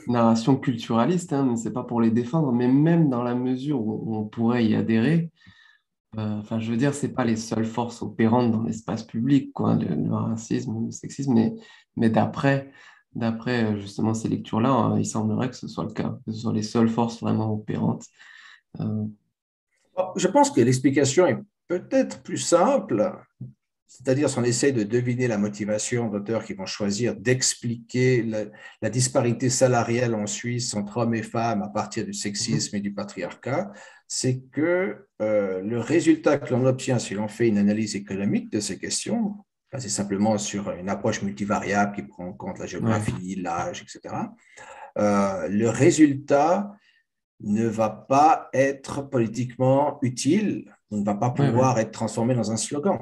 narrations culturalistes, hein, mais c'est pas pour les défendre, mais même dans la mesure où on pourrait y adhérer, enfin, je veux dire, c'est pas les seules forces opérantes dans l'espace public, quoi, le racisme, le sexisme, mais d'après justement ces lectures-là, il semblerait que ce soit le cas, que ce soit les seules forces vraiment opérantes. Euh, Je pense que l'explication est peut-être plus simple, c'est-à-dire si on essaie de deviner la motivation d'auteurs qui vont choisir d'expliquer la disparité salariale en Suisse entre hommes et femmes à partir du mhm, sexisme et du patriarcat, c'est que le résultat que l'on obtient si l'on fait une analyse économique de ces questions, c'est simplement sur une approche multivariable qui prend en compte la ouais, géographie, l'âge, etc., le résultat ne va pas être politiquement utile, ne va pas ouais, ouais, pouvoir être transformé dans un slogan.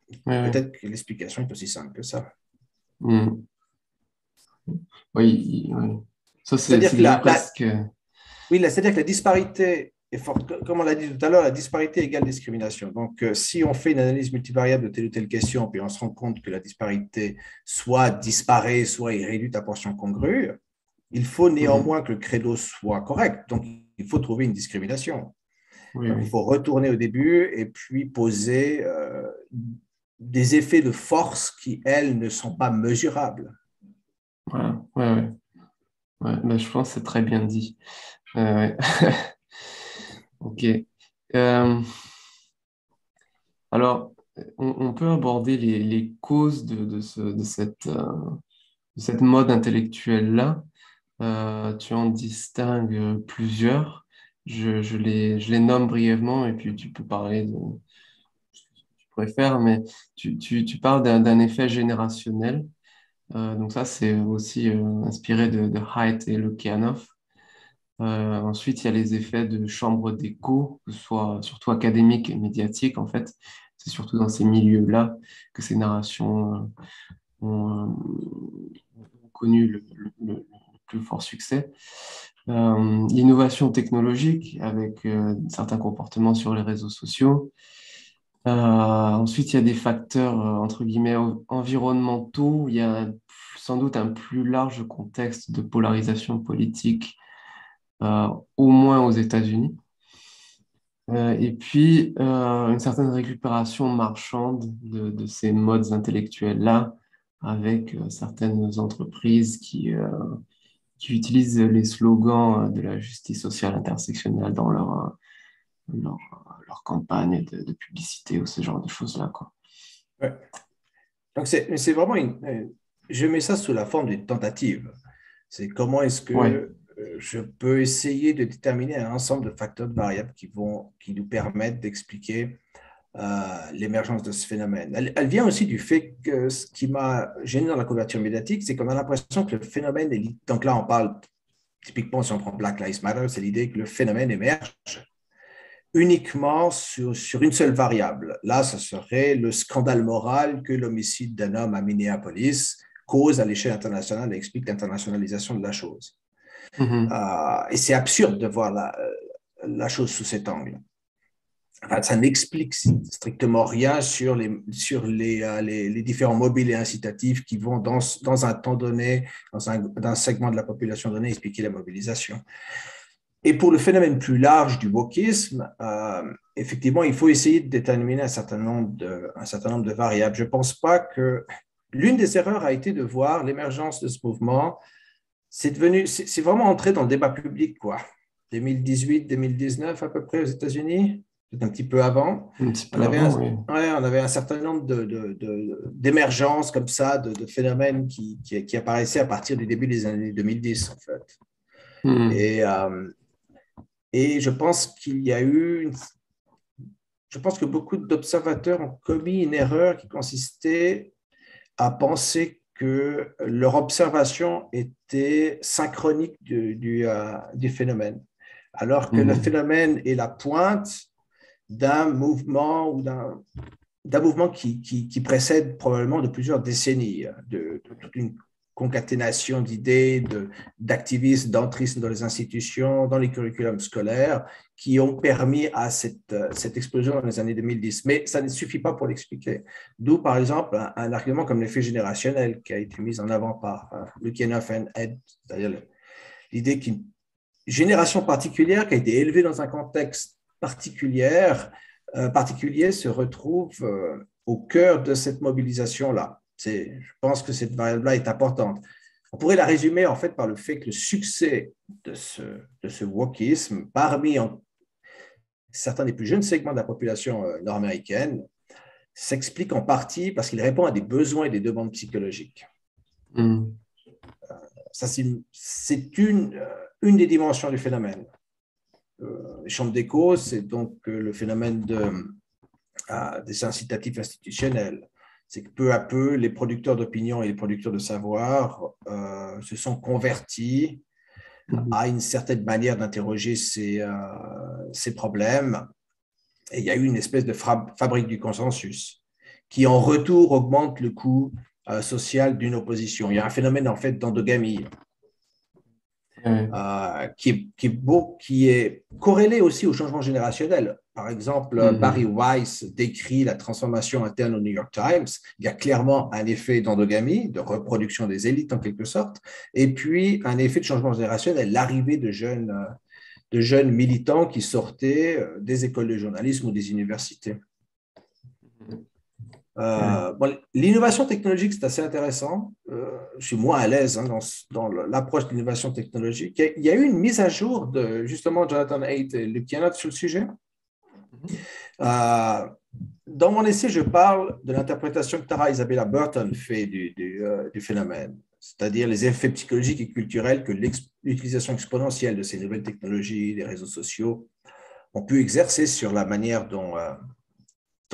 ouais, ouais. Peut-être que l'explication est aussi simple que ça. Mhm. Oui, ouais. Ça, C'est-à-dire c'est que déjà presque. oui, c'est-à-dire que la disparité est forte. Comme on l'a dit tout à l'heure, la disparité égale discrimination. Donc, si on fait une analyse multivariable de telle ou telle question, puis on se rend compte que la disparité soit disparaît, soit est réduite à portion congrue, il faut Mhm. néanmoins que le credo soit correct. Donc, il faut trouver une discrimination. Oui, Donc, il oui. faut retourner au début et puis poser des effets de force qui, elles, ne sont pas mesurables. Voilà. Ouais, ouais. Ouais. Ben, je pense que c'est très bien dit. Ouais. Ok. Euh, alors, on peut aborder les causes de cette mode intellectuelle-là. Tu en distingues plusieurs. Je les nomme brièvement et puis tu peux parler de ce que tu préfères, mais tu parles d'un effet générationnel. Donc ça, c'est aussi inspiré de Haidt et Lukianoff. Ensuite, il y a les effets de chambre d'écho, que ce soit surtout académiques et médiatiques, en fait. C'est surtout dans ces milieux-là que ces narrations ont connu le plus fort succès. L'innovation technologique avec certains comportements sur les réseaux sociaux. Ensuite, il y a des facteurs, entre guillemets, environnementaux. Il y a sans doute un plus large contexte de polarisation politique, au moins aux États-Unis. Et puis, une certaine récupération marchande de ces modes intellectuels-là, avec certaines entreprises qui utilisent les slogans de la justice sociale intersectionnelle dans leur, leur campagne de publicité ou ce genre de choses-là, quoi. Ouais. Donc, c'est vraiment je mets ça sous la forme d'une tentative. C'est comment est-ce Ouais. que je peux essayer de déterminer un ensemble de facteurs de variables qui nous permettent d'expliquer l'émergence de ce phénomène. Elle vient aussi du fait que ce qui m'a gêné dans la couverture médiatique, c'est qu'on a l'impression que le phénomène est... Donc là, on parle, typiquement, si on prend Black Lives Matter, c'est l'idée que le phénomène émerge uniquement sur une seule variable. Là, ce serait le scandale moral que l'homicide d'un homme à Minneapolis cause à l'échelle internationale et explique l'internationalisation de la chose. Mhm. Et c'est absurde de voir la chose sous cet angle. Enfin, ça n'explique strictement rien sur les différents mobiles et incitatifs qui vont dans un temps donné, dans un segment de la population donné, expliquer la mobilisation. Et pour le phénomène plus large du wokisme, effectivement, il faut essayer de déterminer un certain nombre de variables. Je ne pense pas que l'une des erreurs a été de voir l'émergence de ce mouvement. C'est vraiment entré dans le débat public, quoi. 2018, 2019 à peu près aux États-Unis, peut-être un petit peu avant. Un petit On peu avait avant, oui. on avait un certain nombre d'émergences comme ça, de phénomènes qui apparaissaient à partir du début des années 2010, en fait. Mhm. Et je pense je pense que beaucoup d'observateurs ont commis une erreur qui consistait à penser que leur observation était synchronique du phénomène, alors que le Mhm. phénomène est la pointe d'un mouvement qui précède probablement de plusieurs décennies, de toute une concaténation d'idées, d'activisme, d'entrisme dans les institutions, dans les curriculums scolaires, qui ont permis à cette explosion dans les années 2010. Mais ça ne suffit pas pour l'expliquer. D'où, par exemple, un argument comme l'effet générationnel qui a été mis en avant par Lukianoff et Ed, c'est-à-dire l'idée qu'une génération particulière qui a été élevée dans un contexte particulier se retrouve au cœur de cette mobilisation-là. Je pense que cette variable-là est importante. On pourrait la résumer en fait par le fait que le succès de ce wokisme parmi certains des plus jeunes segments de la population nord-américaine s'explique en partie parce qu'il répond à des besoins et des demandes psychologiques. Mhm. Ça, c'est une des dimensions du phénomène. Les chambres d'écho, c'est donc le phénomène des incitatifs institutionnels. C'est que peu à peu, les producteurs d'opinion et les producteurs de savoir se sont convertis Mhm. à une certaine manière d'interroger ces problèmes. Et il y a eu une espèce de fabrique du consensus qui, en retour, augmente le coût social d'une opposition. Il y a un phénomène, en fait, d'endogamie Ouais. qui est corrélé aussi au changement générationnel. Par exemple, Barry Mhm. Weiss décrit la transformation interne au New York Times. Il y a clairement un effet d'endogamie, de reproduction des élites en quelque sorte, et puis un effet de changement générationnel, l'arrivée de jeunes militants qui sortaient des écoles de journalisme ou des universités. Ouais. Bon, l'innovation technologique, c'est assez intéressant. Je suis moins à l'aise dans l'approche de l'innovation technologique. Il y a eu une mise à jour de justement Jonathan Haidt et Luc Kennard sur le sujet. Mhm. Euh, dans mon essai, je parle de l'interprétation que Tara Isabella Burton fait du phénomène, c'est-à-dire les effets psychologiques et culturels que l'utilisation exponentielle de ces nouvelles technologies, des réseaux sociaux, ont pu exercer sur la manière dont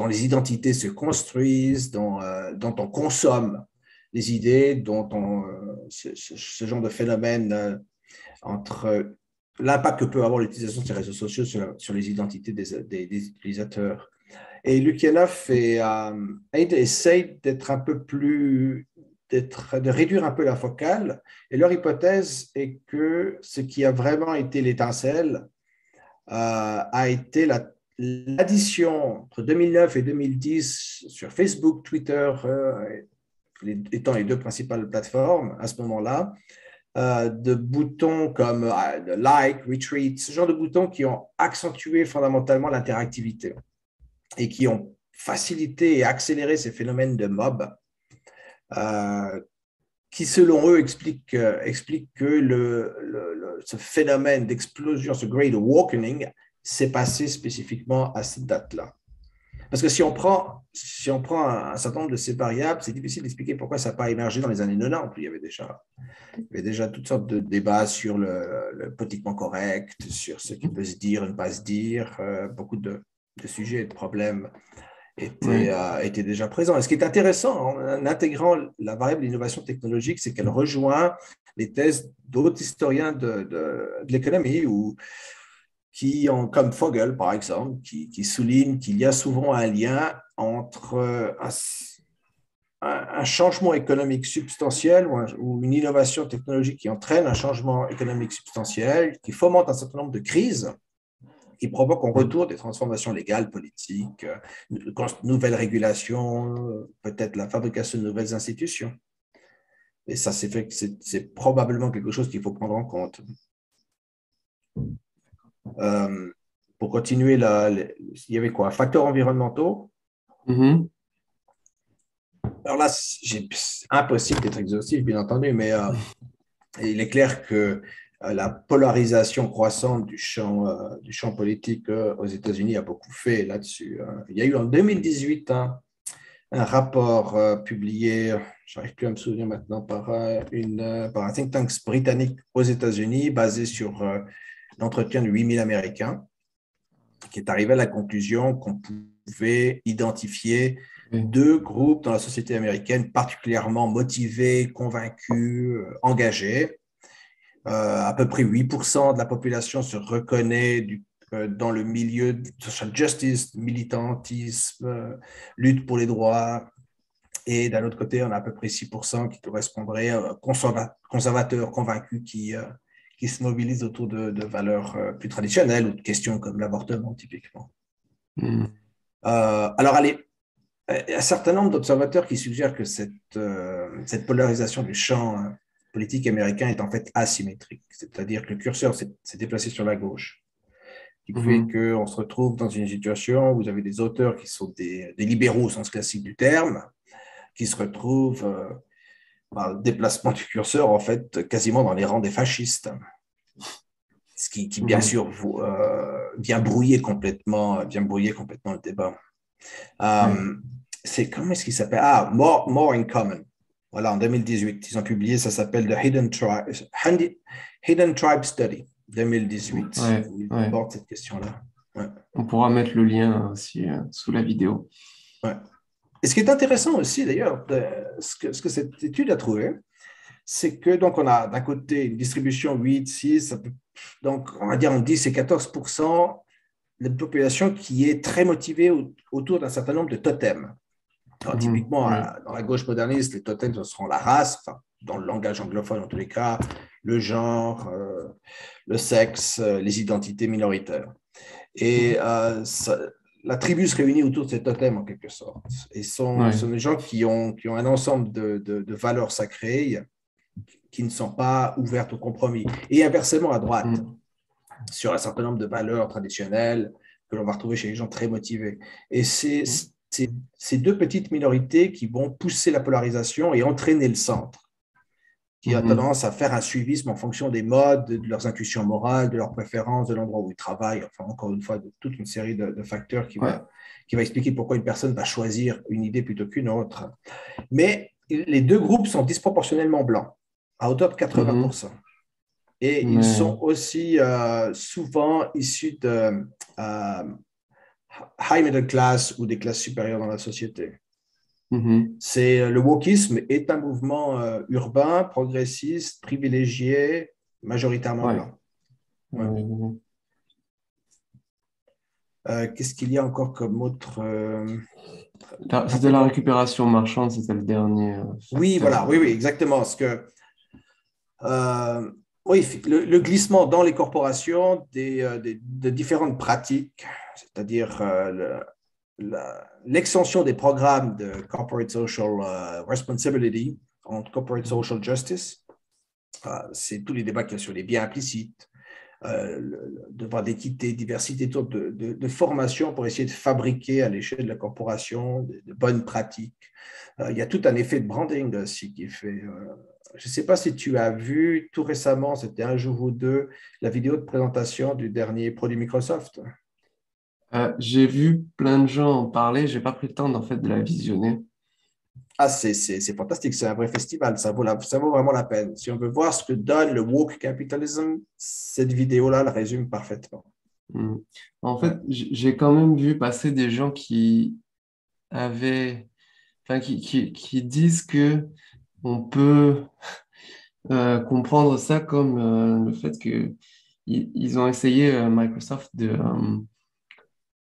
les identités se construisent, dont on consomme les idées, ce genre de phénomène entre l'impact que peut avoir l'utilisation de ces réseaux sociaux sur les identités des utilisateurs. Et Lukianoff essaye d'être un peu plus, de réduire un peu la focale. Et leur hypothèse est que ce qui a vraiment été l'étincelle a été l'addition entre 2009 et 2010 sur Facebook, Twitter, étant les deux principales plateformes à ce moment-là, de boutons comme like, retweet, ce genre de boutons qui ont accentué fondamentalement l'interactivité et qui ont facilité et accéléré ces phénomènes de mob qui, selon eux, expliquent que ce phénomène d'explosion, ce Great Awakening, s'est passé spécifiquement à cette date-là. Parce que si on prend un certain nombre de ces variables, c'est difficile d'expliquer pourquoi ça n'a pas émergé dans les années 90. Il y avait déjà toutes sortes de débats sur le politiquement correct, sur ce qui peut se dire et ne pas se dire. Beaucoup de sujets et de problèmes étaient déjà présents. Et ce qui est intéressant en intégrant la variable d'innovation technologique, c'est qu'elle rejoint les thèses d'autres historiens de l'économie comme Fogel, par exemple, qui souligne qu'il y a souvent un lien entre un changement économique substantiel ou une innovation technologique qui entraîne un changement économique substantiel, qui fomente un certain nombre de crises, qui provoque un retour des transformations légales, politiques, nouvelles régulations, peut-être la fabrication de nouvelles institutions. Et ça, c'est probablement quelque chose qu'il faut prendre en compte. Pour continuer, il y avait quoi? Facteurs environnementaux. Mhm. Alors là, c'est impossible d'être exhaustif, bien entendu, mais il est clair que la polarisation croissante du champ politique aux États-Unis a beaucoup fait là-dessus. Il y a eu en 2018 un rapport publié, je n'arrive plus à me souvenir maintenant, par un think tank britannique aux États-Unis, basé sur l'entretien de 8000 Américains, qui est arrivé à la conclusion qu'on pouvait identifier deux groupes dans la société américaine particulièrement motivés, convaincus, engagés. À peu près 8% de la population se reconnaît dans le milieu de social justice, militantisme, lutte pour les droits. Et d'un autre côté, on a à peu près 6% qui correspondraient à conservateurs convaincus qui se mobilisent autour de valeurs plus traditionnelles ou de questions comme l'avortement, typiquement. Alors, allez, il y a un certain nombre d'observateurs qui suggèrent que cette polarisation du champ politique américain est en fait asymétrique, c'est-à-dire que le curseur s'est déplacé sur la gauche, qui fait qu'on se retrouve dans une situation où vous avez des auteurs qui sont des libéraux au sens classique du terme, qui se retrouvent par le déplacement du curseur, en fait, quasiment dans les rangs des fascistes. Ce qui bien sûr, vient brouiller complètement le débat. C'est comment est-ce qu'il s'appelle? More in Common. Voilà, en 2018, ils ont publié, ça s'appelle The Hidden Tribe Study, 2018. Ils abordent cette question-là. Ouais. On pourra mettre le lien aussi sous la vidéo. Ouais. Et ce qui est intéressant aussi, d'ailleurs, ce que cette étude a trouvé, c'est que donc on a d'un côté une distribution 8, 6, donc on va dire en 10 et 14% de la population qui est très motivée autour d'un certain nombre de totems. Alors, typiquement, dans la gauche moderniste, les totems ce seront la race, enfin, dans le langage anglophone en tous les cas, le genre, le sexe, les identités minoritaires. Et la tribu se réunit autour de ces totems en quelque sorte. Et ce sont des gens qui ont un ensemble de valeurs sacrées qui ne sont pas ouvertes au compromis. Et inversement, à droite, sur un certain nombre de valeurs traditionnelles que l'on va retrouver chez les gens très motivés. Et c'est ces deux petites minorités qui vont pousser la polarisation et entraîner le centre, qui a tendance à faire un suivisme en fonction des modes, de leurs intuitions morales, de leurs préférences, de l'endroit où ils travaillent, enfin, encore une fois, de toute une série de facteurs qui va expliquer pourquoi une personne va choisir une idée plutôt qu'une autre. Mais les deux groupes sont disproportionnellement blancs, à hauteur de 80%. Et ils sont aussi souvent issus de high middle class ou des classes supérieures dans la société. Le wokisme est un mouvement urbain, progressiste, privilégié, majoritairement blanc. Ouais. Euh, Qu'est-ce qu'il y a encore comme autre un C'était peu la dans... récupération marchande, c'était le dernier Oui, facteur. voilà, oui, oui, exactement. Parce que oui, le glissement dans les corporations de différentes pratiques, c'est-à-dire l'extension des programmes de corporate social responsibility en corporate social justice, c'est tous les débats qu'il y a sur les biens implicites, le devoir d'équité, diversité, de formation pour essayer de fabriquer à l'échelle de la corporation de bonnes pratiques. Il y a tout un effet de branding aussi qui est fait. Je ne sais pas si tu as vu tout récemment, c'était un jour ou deux, la vidéo de présentation du dernier produit Microsoft. J'ai vu plein de gens en parler, j'ai pas pris le temps d'en fait de la visionner. Ah, c'est fantastique, c'est un vrai festival, ça vaut vraiment la peine. Si on veut voir ce que donne le woke capitalism, cette vidéo-là le résume parfaitement. Mm. En fait, Ouais. j'ai quand même vu passer des gens qui avaient, enfin, qui disent que on peut comprendre ça comme le fait que ils ont essayé Microsoft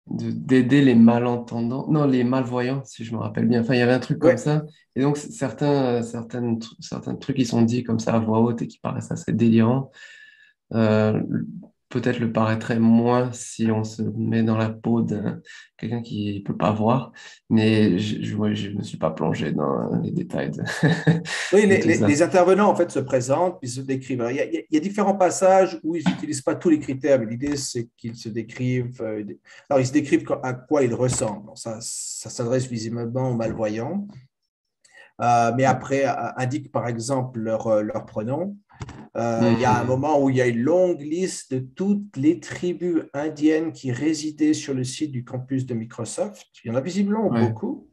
d'aider les malentendants, non, les malvoyants, si je me rappelle bien. Enfin, il y avait un truc comme Ouais. ça. Et donc, certains trucs qui sont dits comme ça à voix haute et qui paraissent assez délirants, euh, peut-être le paraîtrait moins si on se met dans la peau de quelqu'un qui peut pas voir. Mais ouais, je me suis pas plongé dans les détails Oui, de tout ça. les intervenants en fait se présentent, puis se décrivent. Alors, il y a différents passages où ils n'utilisent pas tous les critères, mais l'idée c'est qu'ils se décrivent. Alors, ils se décrivent à quoi ils ressemblent. Donc, ça s'adresse visiblement aux malvoyants. Mais après, indique par exemple leur pronom. Il y a un Hmm. moment où il y a une longue liste de toutes les tribus indiennes qui résidaient sur le site du campus de Microsoft. Il y en a visiblement Ouais, beaucoup,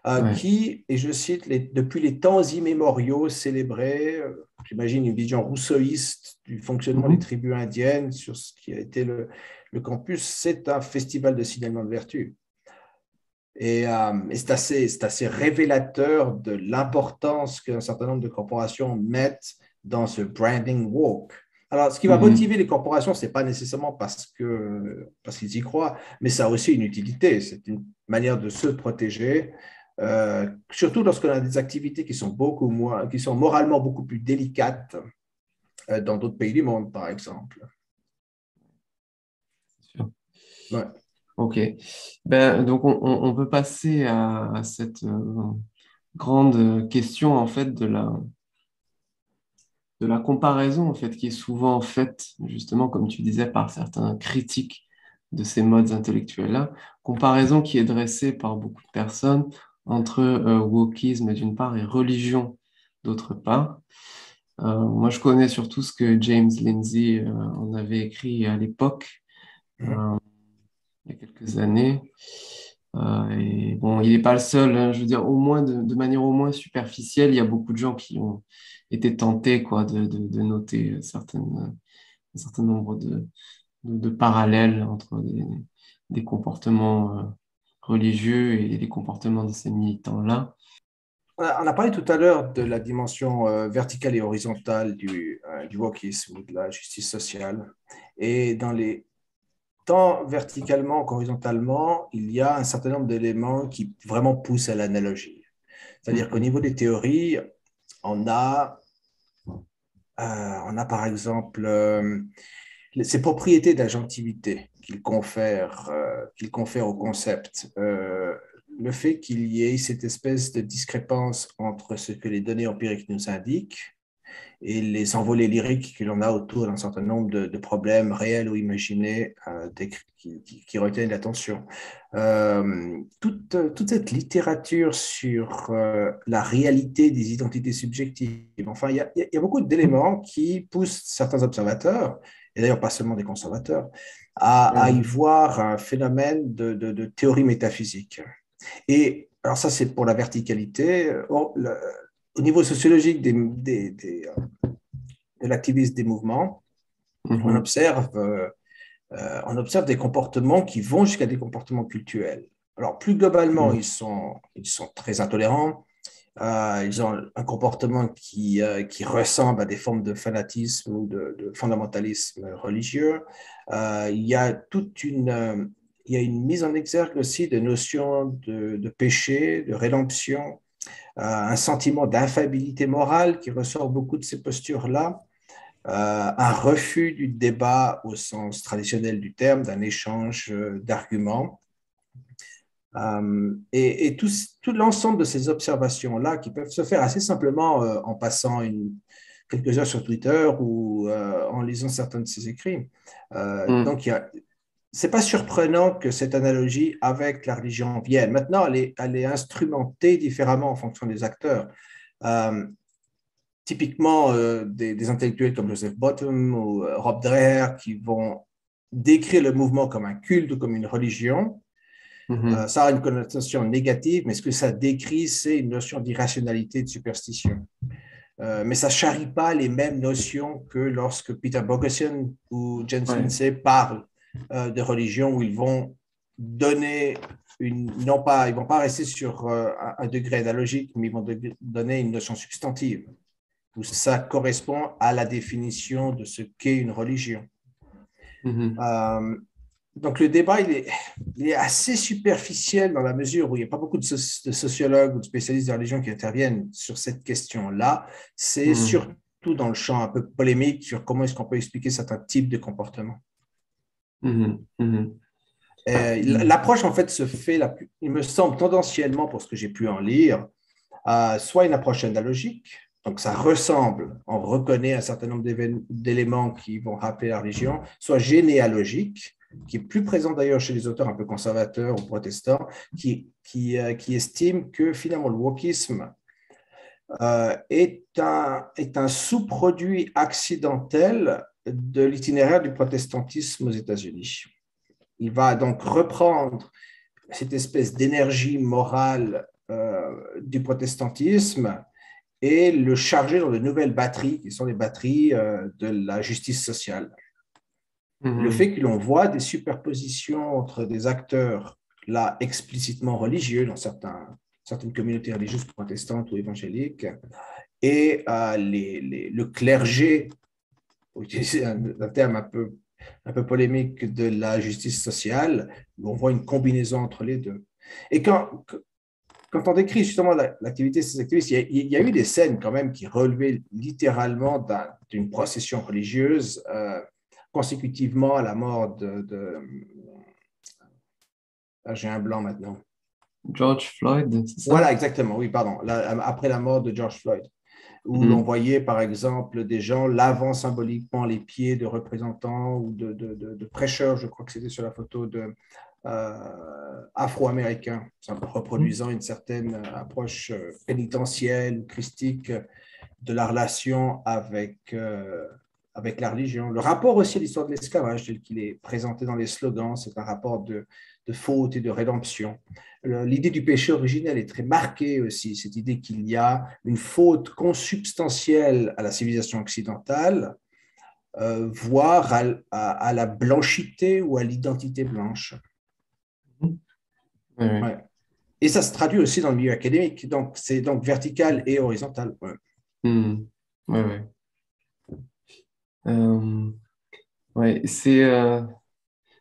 ouais. qui, et je cite, depuis les temps immémoriaux, célébraient, j'imagine, une vision rousseauiste du fonctionnement des Mhm. tribus indiennes sur ce qui a été le campus. C'est un festival de signalement de vertu. Et c'est assez révélateur de l'importance qu'un certain nombre de corporations mettent dans ce branding walk. Alors, ce qui va Mhm. motiver les corporations, ce n'est pas nécessairement parce qu'ils y croient, mais ça a aussi une utilité. C'est une manière de se protéger, surtout lorsqu'on a des activités qui sont qui sont moralement beaucoup plus délicates dans d'autres pays du monde, par exemple. Sûr. Ouais. Ok. Ben, donc, on peut passer à cette grande question, en fait, de la comparaison, en fait, qui est souvent faite, justement, comme tu disais, par certains critiques de ces modes intellectuels-là. Comparaison qui est dressée par beaucoup de personnes entre wokisme d'une part et religion d'autre part. Moi, je connais surtout ce que James Lindsay en avait écrit à l'époque, Mhm. euh, il y a quelques années. Et bon, il n'est pas le seul, hein. Je veux dire, au moins de manière au moins superficielle, il y a beaucoup de gens qui ont été tentés quoi, de noter un certain nombre de parallèles entre des comportements religieux et des comportements de ces militants-là. On a parlé tout à l'heure de la dimension verticale et horizontale du wokisme ou de la justice sociale. Et tant verticalement qu'horizontalement, il y a un certain nombre d'éléments qui vraiment poussent à l'analogie. C'est-à-dire qu'au Mhm. niveau des théories, on a, on a par exemple ces propriétés d'agentivité qu'il confère au concept. Le fait qu'il y ait cette espèce de discrépance entre ce que les données empiriques nous indiquent et les envolées lyriques que l'on a autour d'un certain nombre de problèmes réels ou imaginés qui retiennent l'attention. Toute cette littérature sur la réalité des identités subjectives, enfin, il y a beaucoup d'éléments qui poussent certains observateurs, et d'ailleurs pas seulement des conservateurs, à y Ouais. voir un phénomène de théorie métaphysique. Et alors ça, c'est pour la verticalité. Au niveau sociologique de l'activisme des mouvements, on Mhm. observe, euh, on observe des comportements qui vont jusqu'à des comportements cultuels. Alors, plus globalement, ils sont très intolérants. Ils ont un comportement qui ressemble à des formes de fanatisme ou de fondamentalisme religieux. Il y a il y a une mise en exergue aussi de notions de péché, de rédemption, un sentiment d'infaillibilité morale qui ressort beaucoup de ces postures-là, un refus du débat au sens traditionnel du terme, d'un échange d'arguments. Et tout l'ensemble de ces observations-là, qui peuvent se faire assez simplement en passant quelques heures sur Twitter ou en lisant certains de ses écrits. Mm. Donc, c'est pas surprenant que cette analogie avec la religion vienne. Maintenant, elle est instrumentée différemment en fonction des acteurs. Euh, Typiquement, des intellectuels comme Joseph Bottom ou Rob Dreher qui vont décrire le mouvement comme un culte ou comme une religion. Mhm. Ça a une connotation négative, mais ce que ça décrit, c'est une notion d'irrationalité, de superstition. Mais ça ne charrie pas les mêmes notions que lorsque Peter Bogerson ou James Ouais. Lindsay parlent de religion, où ils vont donner non pas, ils vont pas rester sur un degré analogique, mais ils vont donner une notion substantive, où ça correspond à la définition de ce qu'est une religion. Mhm. Euh, donc le débat, il est assez superficiel dans la mesure où il n'y a pas beaucoup de sociologues ou de spécialistes de la religion qui interviennent sur cette question-là. C'est Mhm. surtout dans le champ un peu polémique sur comment est-ce qu'on peut expliquer certains types de comportements. Mhm. Mhm. Mhm. L'approche, en fait, se fait, il me semble, tendanciellement, pour ce que j'ai pu en lire, soit une approche analogique, donc ça ressemble, on reconnaît un certain nombre d'éléments qui vont rappeler la religion, soit généalogique, qui est plus présent d'ailleurs chez les auteurs un peu conservateurs ou protestants, qui estiment que finalement le wokisme est un sous-produit accidentel de l'itinéraire du protestantisme aux États-Unis. Il va donc reprendre cette espèce d'énergie morale du protestantisme et le charger dans de nouvelles batteries, qui sont les batteries de la justice sociale. Le Mhm. fait que l'on voit des superpositions entre des acteurs là explicitement religieux dans certaines communautés religieuses protestantes ou évangéliques et le clergé, pour utiliser un terme un peu polémique, de la justice sociale, où on voit une combinaison entre les deux. Et quand on décrit justement l'activité de ces activistes, il y a eu des scènes quand même qui relevaient littéralement d'une procession religieuse consécutivement à la mort j'ai un blanc maintenant. George Floyd, c'est ça? Voilà, exactement, oui, pardon. Après la mort de George Floyd, où l'on Mhm. voyait par exemple des gens lavant symboliquement les pieds de représentants ou de prêcheurs, je crois que c'était sur la photo afro-américains, Mhm. reproduisant une certaine approche pénitentielle ou christique de la relation avec la religion. Le rapport aussi à l'histoire de l'esclavage, tel qu'il est présenté dans les slogans, c'est un rapport de faute et de rédemption. L'idée du péché originel est très marquée aussi, cette idée qu'il y a une faute consubstantielle à la civilisation occidentale, voire à la blanchité ou à l'identité blanche. Mhm. Ouais, ouais. Ouais. Et ça se traduit aussi dans le milieu académique, donc c'est donc vertical et horizontal. Ouais. Mhm. Ouais, ouais. Euh, ouais,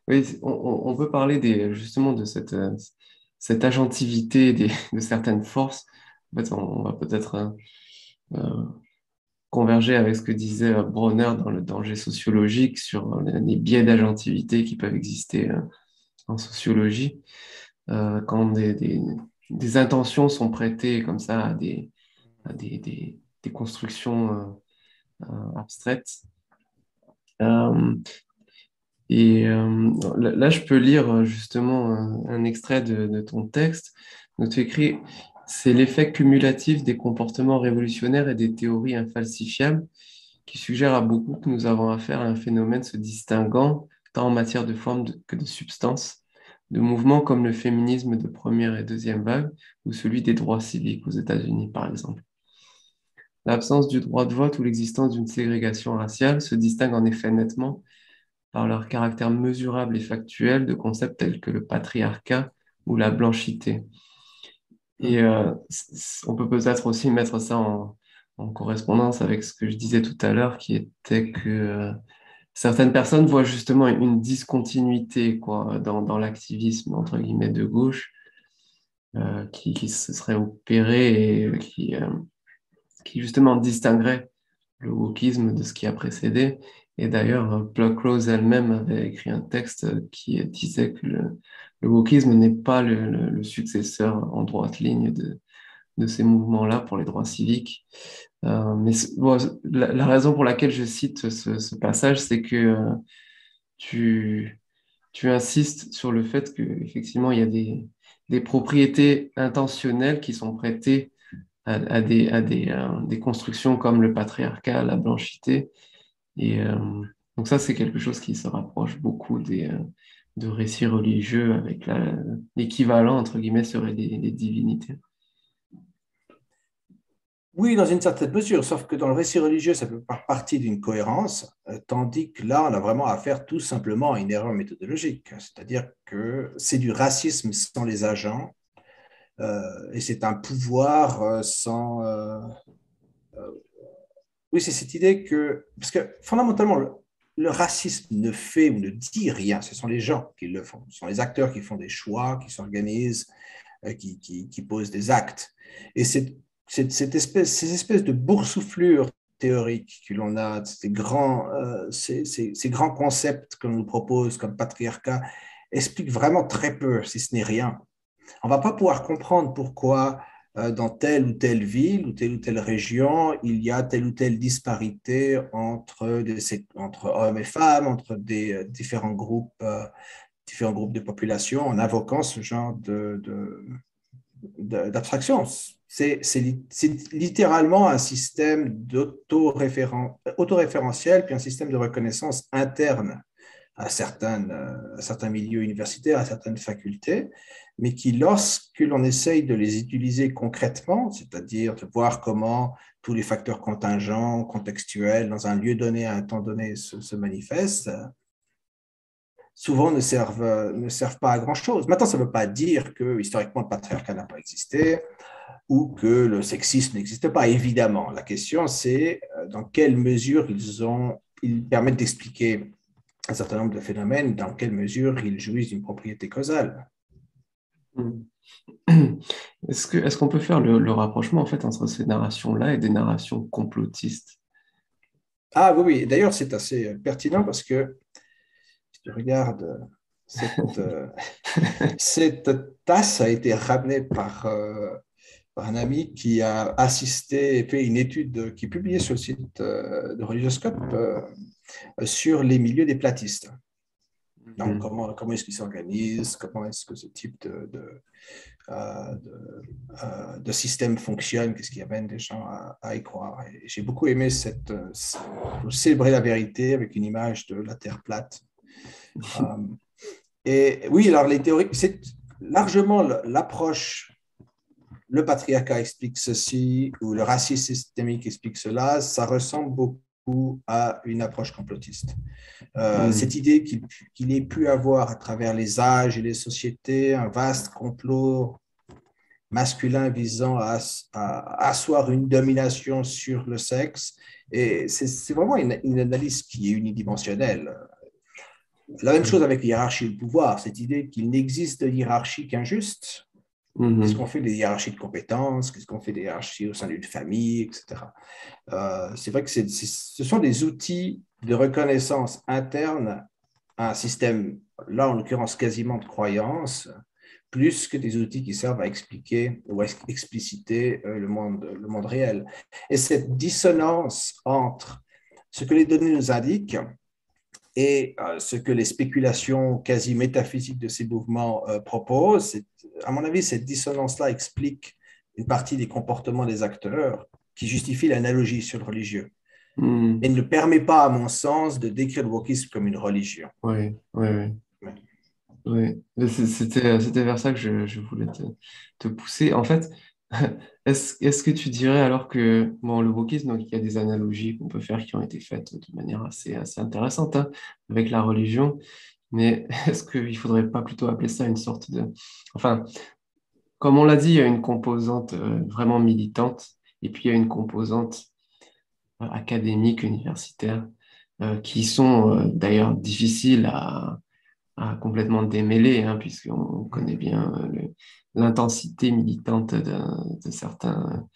oui, on peut parler justement de cette agentivité de certaines forces. En fait, on va peut-être euh, converger avec ce que disait Bronner dans le danger sociologique sur les biais d'agentivité qui peuvent exister en sociologie. Quand des intentions sont prêtées comme ça à des constructions abstraites. Euh, là, je peux lire justement un extrait de ton texte. Donc, tu écris, c'est l'effet cumulatif des comportements révolutionnaires et des théories infalsifiables qui suggère à beaucoup que nous avons affaire à un phénomène se distinguant tant en matière de forme que de substance, de mouvements comme le féminisme de première et deuxième vague ou celui des droits civiques aux États-Unis, par exemple. L'absence du droit de vote ou l'existence d'une ségrégation raciale se distingue en effet nettement par leur caractère mesurable et factuel de concepts tels que le patriarcat ou la blanchité. Et on peut peut-être aussi mettre ça en correspondance avec ce que je disais tout à l'heure, qui était que certaines personnes voient justement une discontinuité quoi, dans l'activisme, entre guillemets, de gauche, qui se serait opéré et qui justement distinguerait le wokisme de ce qui a précédé. Et d'ailleurs, Pluckrose elle-même avait écrit un texte qui disait que le wokisme n'est pas le successeur en droite ligne de ces mouvements-là pour les droits civiques. Mais bon, la raison pour laquelle je cite ce passage, c'est que tu, tu insistes sur le fait qu'effectivement, il y a des propriétés intentionnelles qui sont prêtées des constructions comme le patriarcat, la blanchité. Et donc ça, c'est quelque chose qui se rapproche beaucoup de récits religieux avec l'équivalent, entre guillemets, serait les divinités. Oui, dans une certaine mesure, sauf que dans le récit religieux, ça peut faire partie d'une cohérence, tandis que là, on a vraiment affaire tout simplement à une erreur méthodologique, c'est-à-dire que c'est du racisme sans les agents, et c'est un pouvoir sans... oui, c'est cette idée que... Parce que fondamentalement, le racisme ne fait ou ne dit rien, ce sont les gens qui le font, ce sont les acteurs qui font des choix, qui s'organisent, qui posent des actes. Et ces espèces de boursouflures théoriques que l'on a, ces grands concepts que l'on nous propose comme patriarcat, expliquent vraiment très peu, si ce n'est rien. On ne va pas pouvoir comprendre pourquoi dans telle ou telle ville ou telle région, il y a telle ou telle disparité entre hommes et femmes, entre des différents groupes de population en invoquant ce genre d'abstraction. C'est littéralement un système autoréférentiel, puis un système de reconnaissance interne à certains milieux universitaires, à certaines facultés, mais qui, lorsque l'on essaye de les utiliser concrètement, c'est-à-dire de voir comment tous les facteurs contingents, contextuels, dans un lieu donné, à un temps donné, se manifestent, souvent ne servent pas à grand-chose. Maintenant, ça ne veut pas dire que historiquement le patriarcat n'a pas existé ou que le sexisme n'existe pas, évidemment. La question, c'est dans quelle mesure ils permettent d'expliquer un certain nombre de phénomènes, dans quelle mesure ils jouissent d'une propriété causale. Est-ce qu'on peut faire le rapprochement en fait entre ces narrations-là et des narrations complotistes? Ah oui, oui. D'ailleurs, c'est assez pertinent parce que si tu regardes cette tasse a été ramenée par un ami qui a assisté et fait une étude qui est publiée sur le site de Religioscope sur les milieux des platistes. Donc, comment est-ce qu'ils s'organisent, comment est-ce que ce type de système fonctionne, qu'est-ce qui amène des gens à y croire. Et j'ai beaucoup aimé célébrer la vérité avec une image de la Terre plate. Et oui, alors les théories, c'est largement l'approche, le patriarcat explique ceci, ou le racisme systémique explique cela, ça ressemble beaucoup à une approche complotiste. Cette idée qu'il ait pu avoir à travers les âges et les sociétés un vaste complot masculin visant à asseoir une domination sur le sexe, et c'est vraiment une analyse qui est unidimensionnelle. La même chose avec la hiérarchie du pouvoir, cette idée qu'il n'existe de hiérarchie qu'injuste. Qu'est-ce qu'on fait des hiérarchies de compétences, qu'est-ce qu'on fait des hiérarchies au sein d'une famille, etc. C'est vrai que ce sont des outils de reconnaissance interne à un système, là en l'occurrence quasiment de croyance, plus que des outils qui servent à expliquer ou à expliciter le monde réel. Et cette dissonance entre ce que les données nous indiquent et ce que les spéculations quasi métaphysiques de ces mouvements proposent, à mon avis, cette dissonance-là explique une partie des comportements des acteurs qui justifie l'analogie sur le religieux. Et ne permet pas, à mon sens, de décrire le wokisme comme une religion. Oui, oui, oui. Oui, c'était vers ça que je voulais te pousser. En fait, est-ce que tu dirais alors que bon, le wokisme, donc il y a des analogies qu'on peut faire qui ont été faites de manière assez intéressante hein, avec la religion, mais est-ce qu'il ne faudrait pas plutôt appeler ça une sorte de... Enfin, comme on l'a dit, il y a une composante vraiment militante et puis il y a une composante académique, universitaire, qui sont d'ailleurs difficiles à complètement démêler, hein, puisqu'on connaît bien l'intensité militante de certains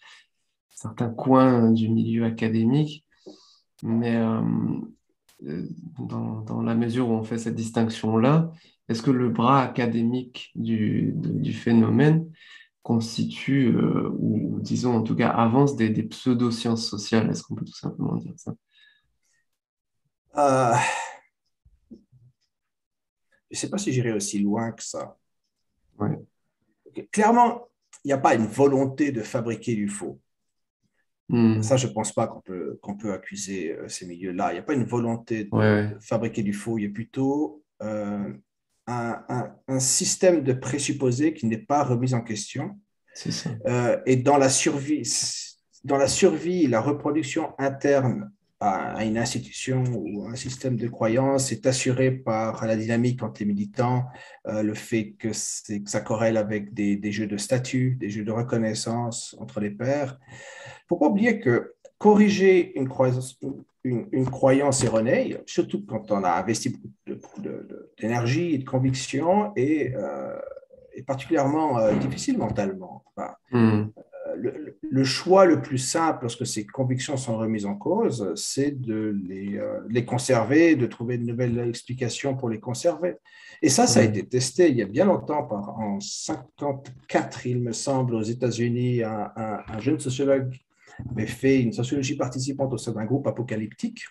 coins du milieu académique. Mais dans la mesure où on fait cette distinction-là, est-ce que le bras académique du phénomène constitue, ou disons en tout cas avance des pseudo-sciences sociales? Est-ce qu'on peut tout simplement dire ça? Euh, je ne sais pas si j'irai aussi loin que ça. Ouais. Clairement, il n'y a pas une volonté de fabriquer du faux. Hmm. Ça, je ne pense pas qu'on peut accuser ces milieux-là. Il n'y a pas une volonté Ouais, de ouais, fabriquer du faux. Il y a plutôt un système de présupposés qui n'est pas remis en question. c'est ça. Et dans la survie, la reproduction interne à une institution ou un système de croyance est assurée par la dynamique entre les militants, le fait que ça corrèle avec des jeux de statut, des jeux de reconnaissance entre les pairs. Il ne faut pas oublier que corriger une croyance erronée, surtout quand on a investi beaucoup d'énergie et de conviction, est particulièrement difficile mentalement. Enfin, Hmm. le choix le plus simple lorsque ces convictions sont remises en cause, c'est de les conserver, de trouver de nouvelles explications pour les conserver. Et ça a Ouais. été testé il y a bien longtemps, en 54, il me semble, aux États-Unis, un jeune sociologue avait fait une sociologie participante au sein d'un groupe apocalyptique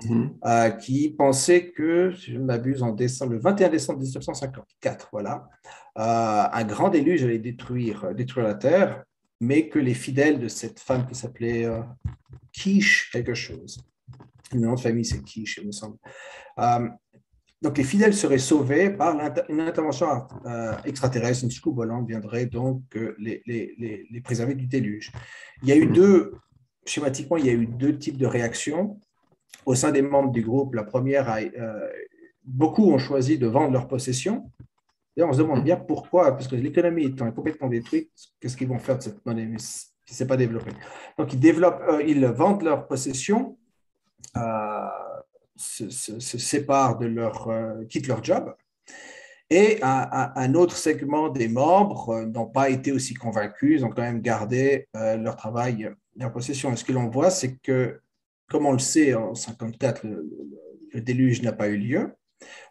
Mhm. qui pensait que, si je ne m'abuse, le 21 décembre 1954, voilà, un grand déluge allait détruire la Terre, mais que les fidèles de cette femme qui s'appelait Quiche quelque chose, le nom de famille c'est Quiche, il me semble, donc les fidèles seraient sauvés par une intervention extraterrestre, une soucoupe volante viendrait donc les préserver du déluge. Il y a eu Mhm. schématiquement, il y a eu deux types de réactions au sein des membres du groupe. La première, beaucoup ont choisi de vendre leurs possessions. Et on se demande bien pourquoi, parce que l'économie étant complètement détruite, qu'est-ce qu'ils vont faire de cette monnaie qui ne s'est pas développée. Donc, ils vendent leurs possessions, euh, se séparent quittent leur job. Et un autre segment des membres n'ont pas été aussi convaincus, ils ont quand même gardé leur travail, leur possession. Et ce que l'on voit, c'est que, comme on le sait, en 1954, le déluge n'a pas eu lieu.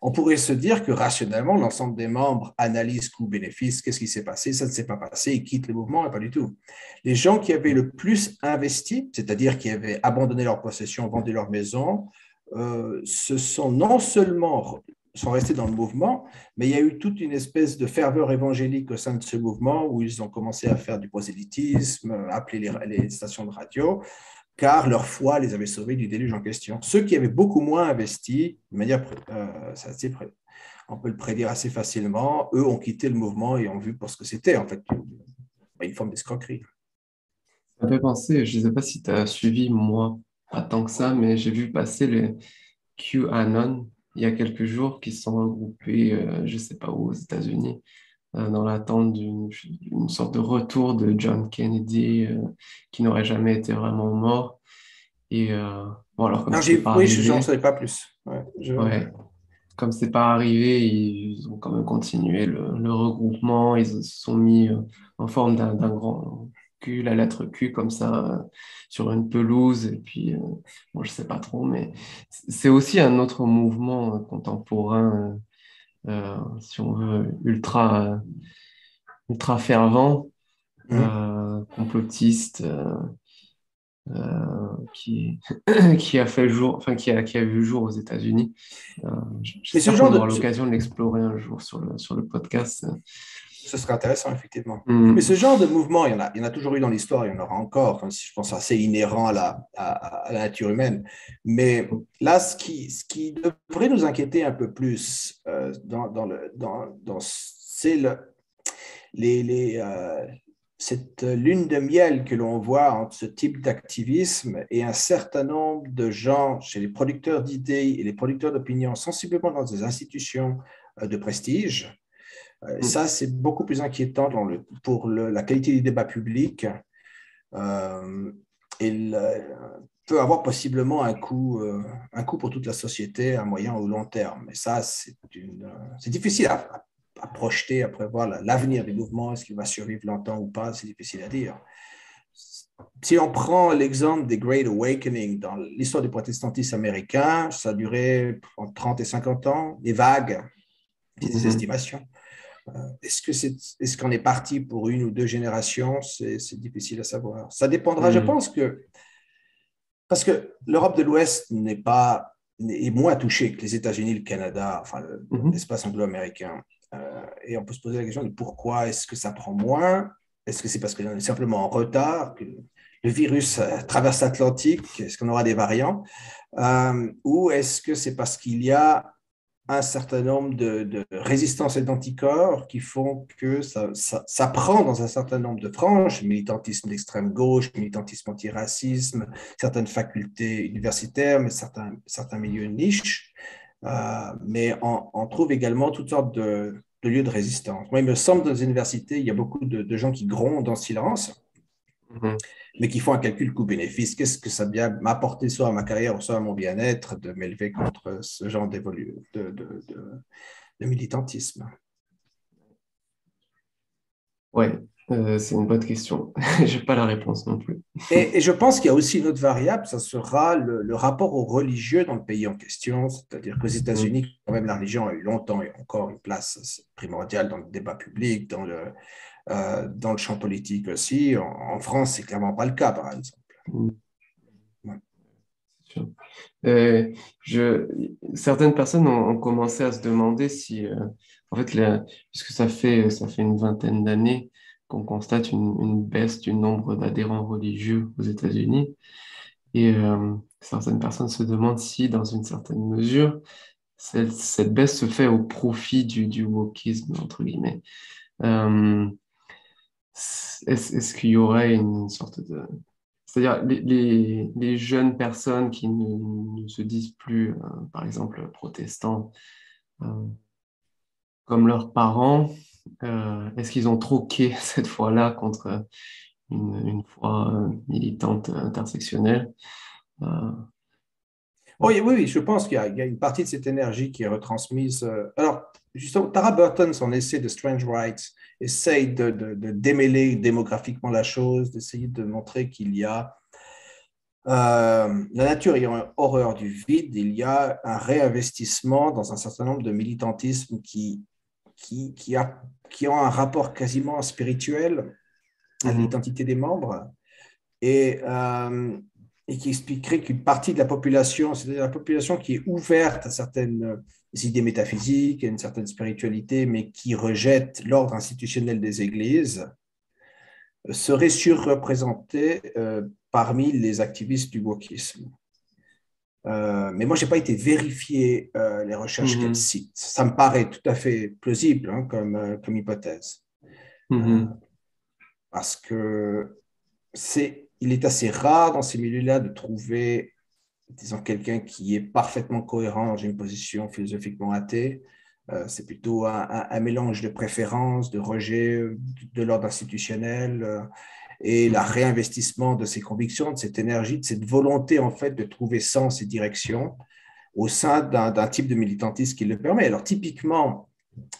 On pourrait se dire que rationnellement, l'ensemble des membres analysent coût-bénéfice, qu'est-ce qui s'est passé, ça ne s'est pas passé, ils quittent le mouvement, et pas du tout. Les gens qui avaient le plus investi, c'est-à-dire qui avaient abandonné leur possession, vendu leur maison, se sont non seulement sont restés dans le mouvement, mais il y a eu toute une espèce de ferveur évangélique au sein de ce mouvement où ils ont commencé à faire du prosélytisme, appeler les stations de radio, car leur foi les avait sauvés du déluge en question. Ceux qui avaient beaucoup moins investi, de manière, on peut le prédire assez facilement, eux ont quitté le mouvement et ont vu pour ce que c'était, en fait, une forme d'escroquerie. Ça me fait penser, je ne sais pas si tu as suivi, moi, pas tant que ça, mais j'ai vu passer les QAnon il y a quelques jours qui se sont regroupés, je ne sais pas où, aux États-Unis, dans l'attente d'une sorte de retour de John Kennedy qui n'aurait jamais été vraiment mort. Et bon, alors comme Alors, c'était pas oui, je n'en arrivé, savais pas plus. Ouais, ouais, comme c'est pas arrivé, ils ont quand même continué le regroupement. Ils se sont mis en forme d'un grand Q, la lettre Q, comme ça, sur une pelouse. Et puis, bon, je sais pas trop, mais c'est aussi un autre mouvement contemporain, si on veut, ultra fervent, Mhm. complotiste, qui, qui a fait jour, enfin, qui a vu jour aux États-Unis. Mais J'espère qu'on aura l'occasion de l'explorer un jour sur le podcast. ce serait intéressant, effectivement. Mais Hmm. ce genre de mouvement, il y en a toujours eu dans l'histoire, il y en aura encore. Enfin, je pense assez inhérent à la nature humaine. Mais là, ce qui devrait nous inquiéter un peu plus c'est cette lune de miel que l'on voit entre ce type d'activisme et un certain nombre de gens chez les producteurs d'idées et les producteurs d'opinion, sensiblement dans des institutions de prestige, Mm. Ça, c'est beaucoup plus inquiétant pour la qualité du débat public. Il peut avoir possiblement un coût pour toute la société à moyen ou long terme. Mais ça, c'est difficile à projeter, à prévoir l'avenir du mouvement. Est-ce qu'il va survivre longtemps ou pas? C'est difficile à dire. Si on prend l'exemple des Great Awakening dans l'histoire du protestantisme américain, ça a duré entre 30 et 50 ans, des vagues, des Mhm. estimations. Est-ce qu'on est parti pour une ou deux générations? C'est difficile à savoir. Ça dépendra, je Mhm. pense que, parce que l'Europe de l'Ouest est moins touchée que les États-Unis, le Canada, enfin Mhm. l'espace anglo-américain. Et on peut se poser la question de pourquoi est-ce que ça prend moins? Est-ce que c'est parce qu'on est simplement en retard, que le virus traverse l'Atlantique? Est-ce qu'on aura des variants? Ou est-ce que c'est parce qu'il y a un certain nombre de résistances et d'anticorps qui font que ça prend dans un certain nombre de franges, militantisme d'extrême gauche, militantisme anti-racisme, certaines facultés universitaires, mais certains milieux de niche. Mais on trouve également toutes sortes de lieux de résistance. Moi, il me semble que dans les universités, il y a beaucoup de gens qui grondent en silence, Mhm. mais qui font un calcul coût-bénéfice. Qu'est-ce que ça vient m'apporter soit à ma carrière, soit à mon bien-être, de m'élever contre ce genre de militantisme? Ouais, c'est une bonne question. J'ai pas la réponse non plus. Et je pense qu'il y a aussi une autre variable, ça sera le rapport aux religieux dans le pays en question, c'est-à-dire qu'aux Mhm. États-Unis, quand même, la religion a eu longtemps et encore une place primordiale dans le débat public, dans le champ politique aussi. En France, c'est clairement pas le cas, par exemple. Mhm. Ouais. C'est sûr. Euh, je, Certaines personnes ont commencé à se demander si, en fait, puisque ça fait une vingtaine d'années qu'on constate une baisse du nombre d'adhérents religieux aux États-Unis, et certaines personnes se demandent si, dans une certaine mesure, cette baisse se fait au profit du wokisme, entre guillemets. Euh, est-ce qu'il y aurait une sorte de... C'est-à-dire les jeunes personnes qui ne se disent plus, par exemple, protestants, euh, comme leurs parents, est-ce qu'ils ont troqué cette foi-là contre une foi militante intersectionnelle? Euh, Oui, oui, oui, je pense qu'il y a une partie de cette énergie qui est retransmise. Alors, justement, Tara Burton, son essai de Strange Rights, essaye de démêler démographiquement la chose, d'essayer de montrer qu'il y a la nature ayant horreur du vide, il y a un réinvestissement dans un certain nombre de militantismes qui, qui, a, qui ont un rapport quasiment spirituel à mhm, l'identité des membres et, et qui expliquerait qu'une partie de la population, c'est-à-dire la population qui est ouverte à certaines idées métaphysiques, à une certaine spiritualité, mais qui rejette l'ordre institutionnel des églises, serait surreprésentée parmi les activistes du wokisme. Mais moi, je n'ai pas été vérifier les recherches qu'elle mhm, cite. Ça me paraît tout à fait plausible comme hypothèse. Euh, mhm, Parce que il est assez rare dans ces milieux-là de trouver, disons, quelqu'un qui est parfaitement cohérent dans une position philosophiquement athée. C'est plutôt un mélange de préférences, de rejet de l'ordre institutionnel et la mhm, réinvestissement de ses convictions, de cette énergie, de cette volonté en fait de trouver sens et direction au sein d'un type de militantisme qui le permet. Alors typiquement,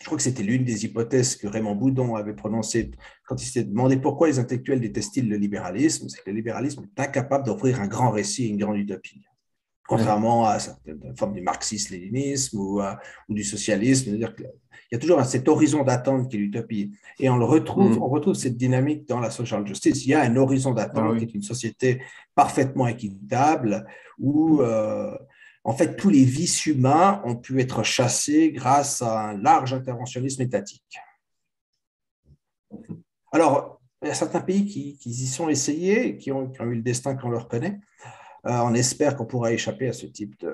je crois que c'était l'une des hypothèses que Raymond Boudon avait prononcées quand il s'était demandé pourquoi les intellectuels détestent-ils le libéralisme, c'est que le libéralisme est incapable d'offrir un grand récit et une grande utopie. ouais, Contrairement à certaines formes du marxisme-léninisme ou du socialisme, c'est-à-dire qu'il y a toujours cet horizon d'attente qui est l'utopie. Et on mhm, retrouve cette dynamique dans la social justice. Il y a un horizon ah d'attente qui oui, est une société parfaitement équitable où en fait, tous les vices humains ont pu être chassés grâce à un large interventionnisme étatique. Alors, il y a certains pays qui y sont essayés, qui ont eu le destin qu'on leur connaît. On espère qu'on pourra échapper à ce type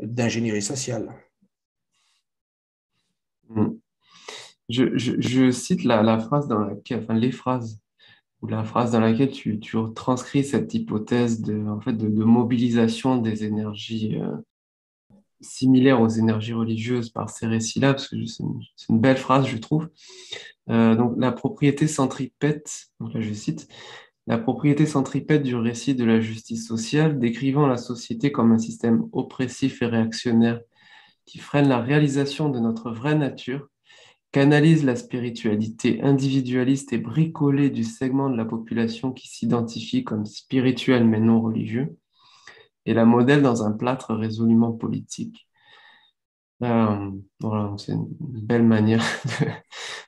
d'ingénierie sociale. mhm. Je cite la phrase dans laquelle, enfin les phrases, ou la phrase dans laquelle tu transcris cette hypothèse de, en fait, de mobilisation des énergies similaire aux énergies religieuses par ces récits-là, parce que c'est une belle phrase, je trouve. Donc, la propriété centripète, donc là je cite, la propriété centripète du récit de la justice sociale, décrivant la société comme un système oppressif et réactionnaire qui freine la réalisation de notre vraie nature, canalise la spiritualité individualiste et bricolée du segment de la population qui s'identifie comme spirituel mais non religieux, et la modèle dans un plâtre résolument politique. Voilà, c'est une belle manière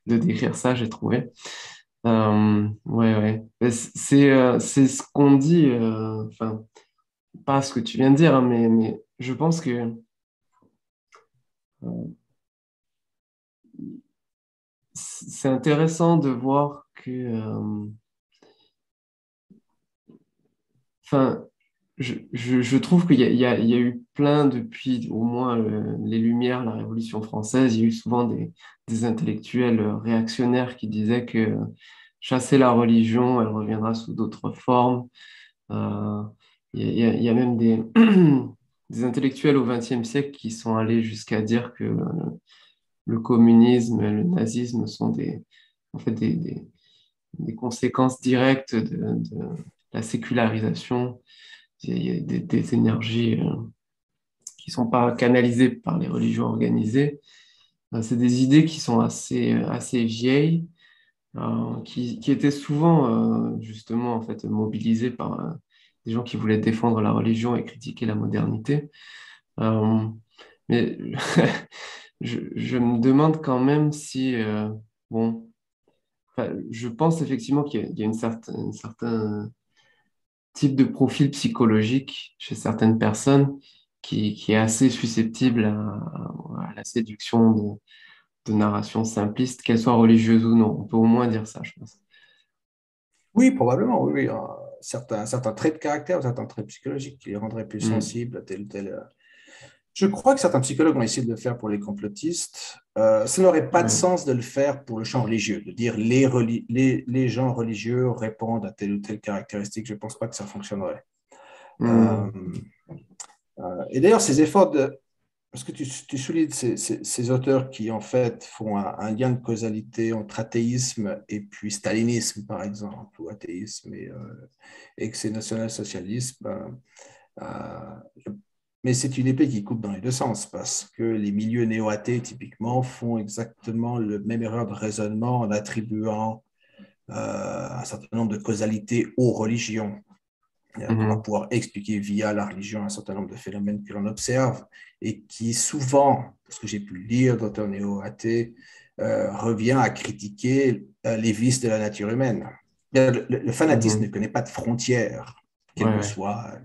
de décrire ça, j'ai trouvé. Ouais, ouais. C'est ce qu'on dit, enfin, pas ce que tu viens de dire, hein, mais je pense que euh, c'est intéressant de voir que, enfin, je trouve qu'il y a, il y a eu plein depuis au moins les Lumières, la Révolution française, il y a eu souvent des intellectuels réactionnaires qui disaient que chasser la religion, elle reviendra sous d'autres formes. Euh, il y a même des intellectuels au XXe siècle qui sont allés jusqu'à dire que le communisme et le nazisme sont en fait des conséquences directes de la sécularisation. Il y a des énergies qui ne sont pas canalisées par les religions organisées. C'est des idées qui sont assez vieilles, qui étaient souvent justement en fait mobilisées par des gens qui voulaient défendre la religion et critiquer la modernité. Euh, mais je me demande quand même si, bon, enfin, je pense effectivement qu'il y a un certain type de profil psychologique chez certaines personnes qui est assez susceptible à la séduction de narrations simplistes, qu'elles soient religieuses ou non. On peut au moins dire ça, je pense. Oui, probablement, oui, oui. Certains traits de caractère, certains traits psychologiques qui les rendraient plus Mm. sensibles à tel ou tel. Je crois que certains psychologues ont essayé de le faire pour les complotistes. Ça n'aurait pas de Ouais. sens de le faire pour le champ religieux, de dire les gens religieux répondent à telle ou telle caractéristique. Je ne pense pas que ça fonctionnerait. Euh, Mm. et d'ailleurs, ces efforts de... Parce que tu soulignes ces auteurs qui, en fait, font un lien de causalité entre athéisme et puis stalinisme, par exemple, ou athéisme et que c'est national-socialisme. Mais c'est une épée qui coupe dans les deux sens parce que les milieux néo-athées, typiquement, font exactement le même erreur de raisonnement en attribuant un certain nombre de causalités aux religions. On va Mhm. pouvoir expliquer via la religion un certain nombre de phénomènes que l'on observe et qui souvent, ce que j'ai pu lire d'auteurs néo-athées, revient à critiquer les vices de la nature humaine. Le fanatisme ne Mhm. connaît pas de frontières, Ouais, ouais.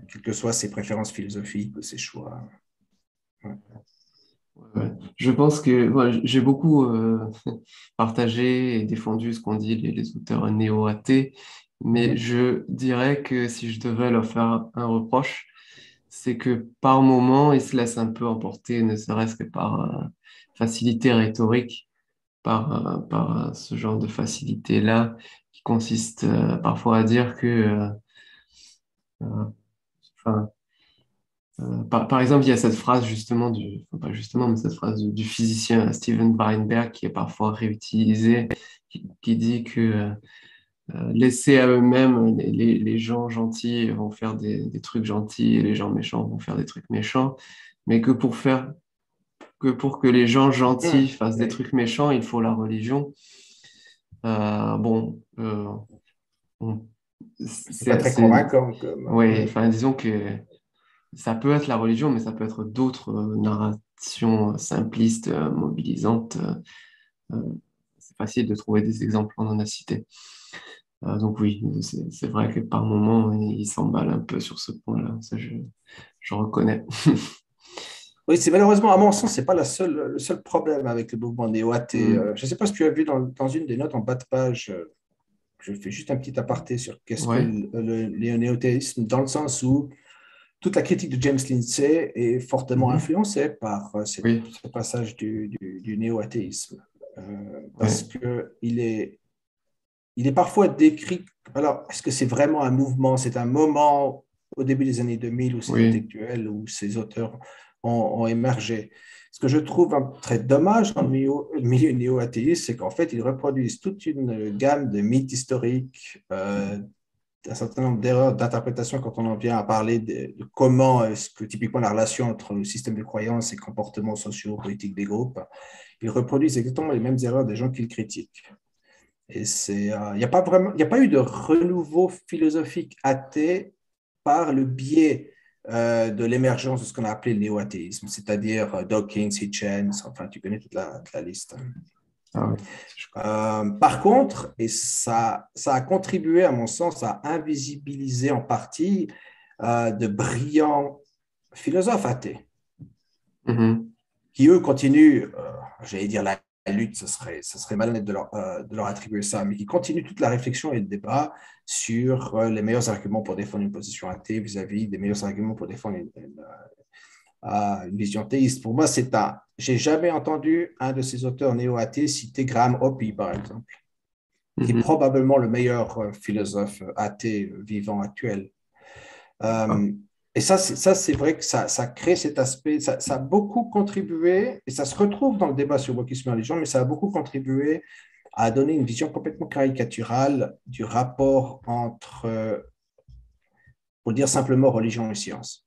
quelles que soient ses préférences philosophiques ou ses choix. Ouais. Ouais. Je pense que ouais, j'ai beaucoup partagé et défendu ce qu'ont dit les auteurs néo-athées, mais Mhm. je dirais que si je devais leur faire un reproche, c'est que par moment, ils se laissent un peu emporter, ne serait-ce que par facilité rhétorique, par ce genre de facilité-là, qui consiste parfois à dire que, euh, enfin, par exemple, il y a cette phrase justement enfin, pas justement, mais cette phrase du physicien Steven Weinberg qui est parfois réutilisée, qui dit que laissés à eux-mêmes, les gens gentils vont faire des trucs gentils et les gens méchants vont faire des trucs méchants, mais que pour que les gens gentils fassent des Oui. trucs méchants, il faut la religion. Bon, C'est pas très c'est, convaincant ouais, ouais. enfin, disons que ça peut être la religion, mais ça peut être d'autres narrations simplistes, mobilisantes. Euh, c'est facile de trouver des exemples, on en a cité. Donc oui, c'est vrai que par moment, il s'emballe un peu sur ce point-là. Ça, je reconnais. Oui, c'est malheureusement, à mon sens, c'est pas le seul problème avec le mouvement néo-athée. Hmm. Je ne sais pas si tu as vu dans une des notes en bas de page, je fais juste un petit aparté sur qu'est-ce que Ouais. le néo-théisme, dans le sens où toute la critique de James Lindsay est fortement Mhm. influencée par Oui. ce passage du néo-athéisme. Parce Ouais. qu'il est parfois décrit. Alors, est-ce que c'est vraiment un mouvement? C'est un moment au début des années 2000 où ces Oui. intellectuels, où ces auteurs ont émergé. Ce que je trouve très dommage dans le milieu néo-athéiste, c'est qu'en fait, ils reproduisent toute une gamme de mythes historiques, un certain nombre d'erreurs d'interprétation quand on en vient à parler de comment est-ce que typiquement la relation entre le système de croyances et comportements sociaux, politiques des groupes, ils reproduisent exactement les mêmes erreurs des gens qu'ils critiquent. Et il n'y a pas vraiment, il n'y a pas eu de renouveau philosophique athée par le biais de l'émergence de ce qu'on a appelé le néo-athéisme, c'est-à-dire Dawkins, Hitchens, enfin tu connais toute la liste. Ah oui. Par contre, et ça a contribué à mon sens à invisibiliser en partie de brillants philosophes athées Mhm. qui, eux, continuent, j'allais dire la lutte, ce serait malhonnête de leur attribuer ça, mais qui continuent toute la réflexion et le débat sur les meilleurs arguments pour défendre une position athée vis-à-vis des meilleurs arguments pour défendre une vision théiste. Pour moi, j'ai jamais entendu un de ces auteurs néo-athées citer Graham Hoppe, par exemple, qui est Mhm. probablement le meilleur philosophe athée vivant actuel. Ah. Et c'est vrai que ça crée cet aspect, ça a beaucoup contribué, et ça se retrouve dans le débat sur wokisme et religion, mais ça a beaucoup contribué à donner une vision complètement caricaturale du rapport entre, pour dire simplement, religion et science.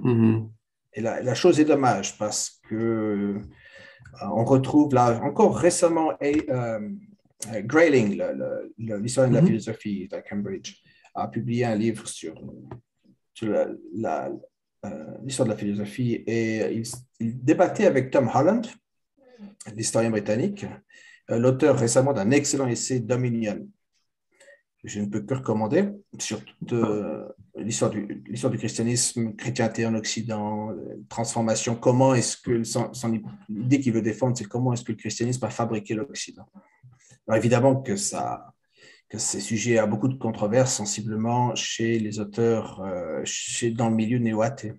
Mhm. Et la chose est dommage parce que on retrouve là encore récemment Grayling, l'historien de la Mhm. philosophie de Cambridge, a publié un livre sur l'histoire de la philosophie et il débattait avec Tom Holland, l'historien britannique, l'auteur récemment d'un excellent essai Dominion. Je ne peux que recommander sur Ah. l'histoire du christianisme, chrétienté en Occident, transformation, comment est-ce que l'idée qu'il veut défendre, c'est comment est-ce que le christianisme a fabriqué l'Occident. Alors évidemment que c'est sujet à beaucoup de controverses sensiblement chez les auteurs, dans le milieu néo-athée.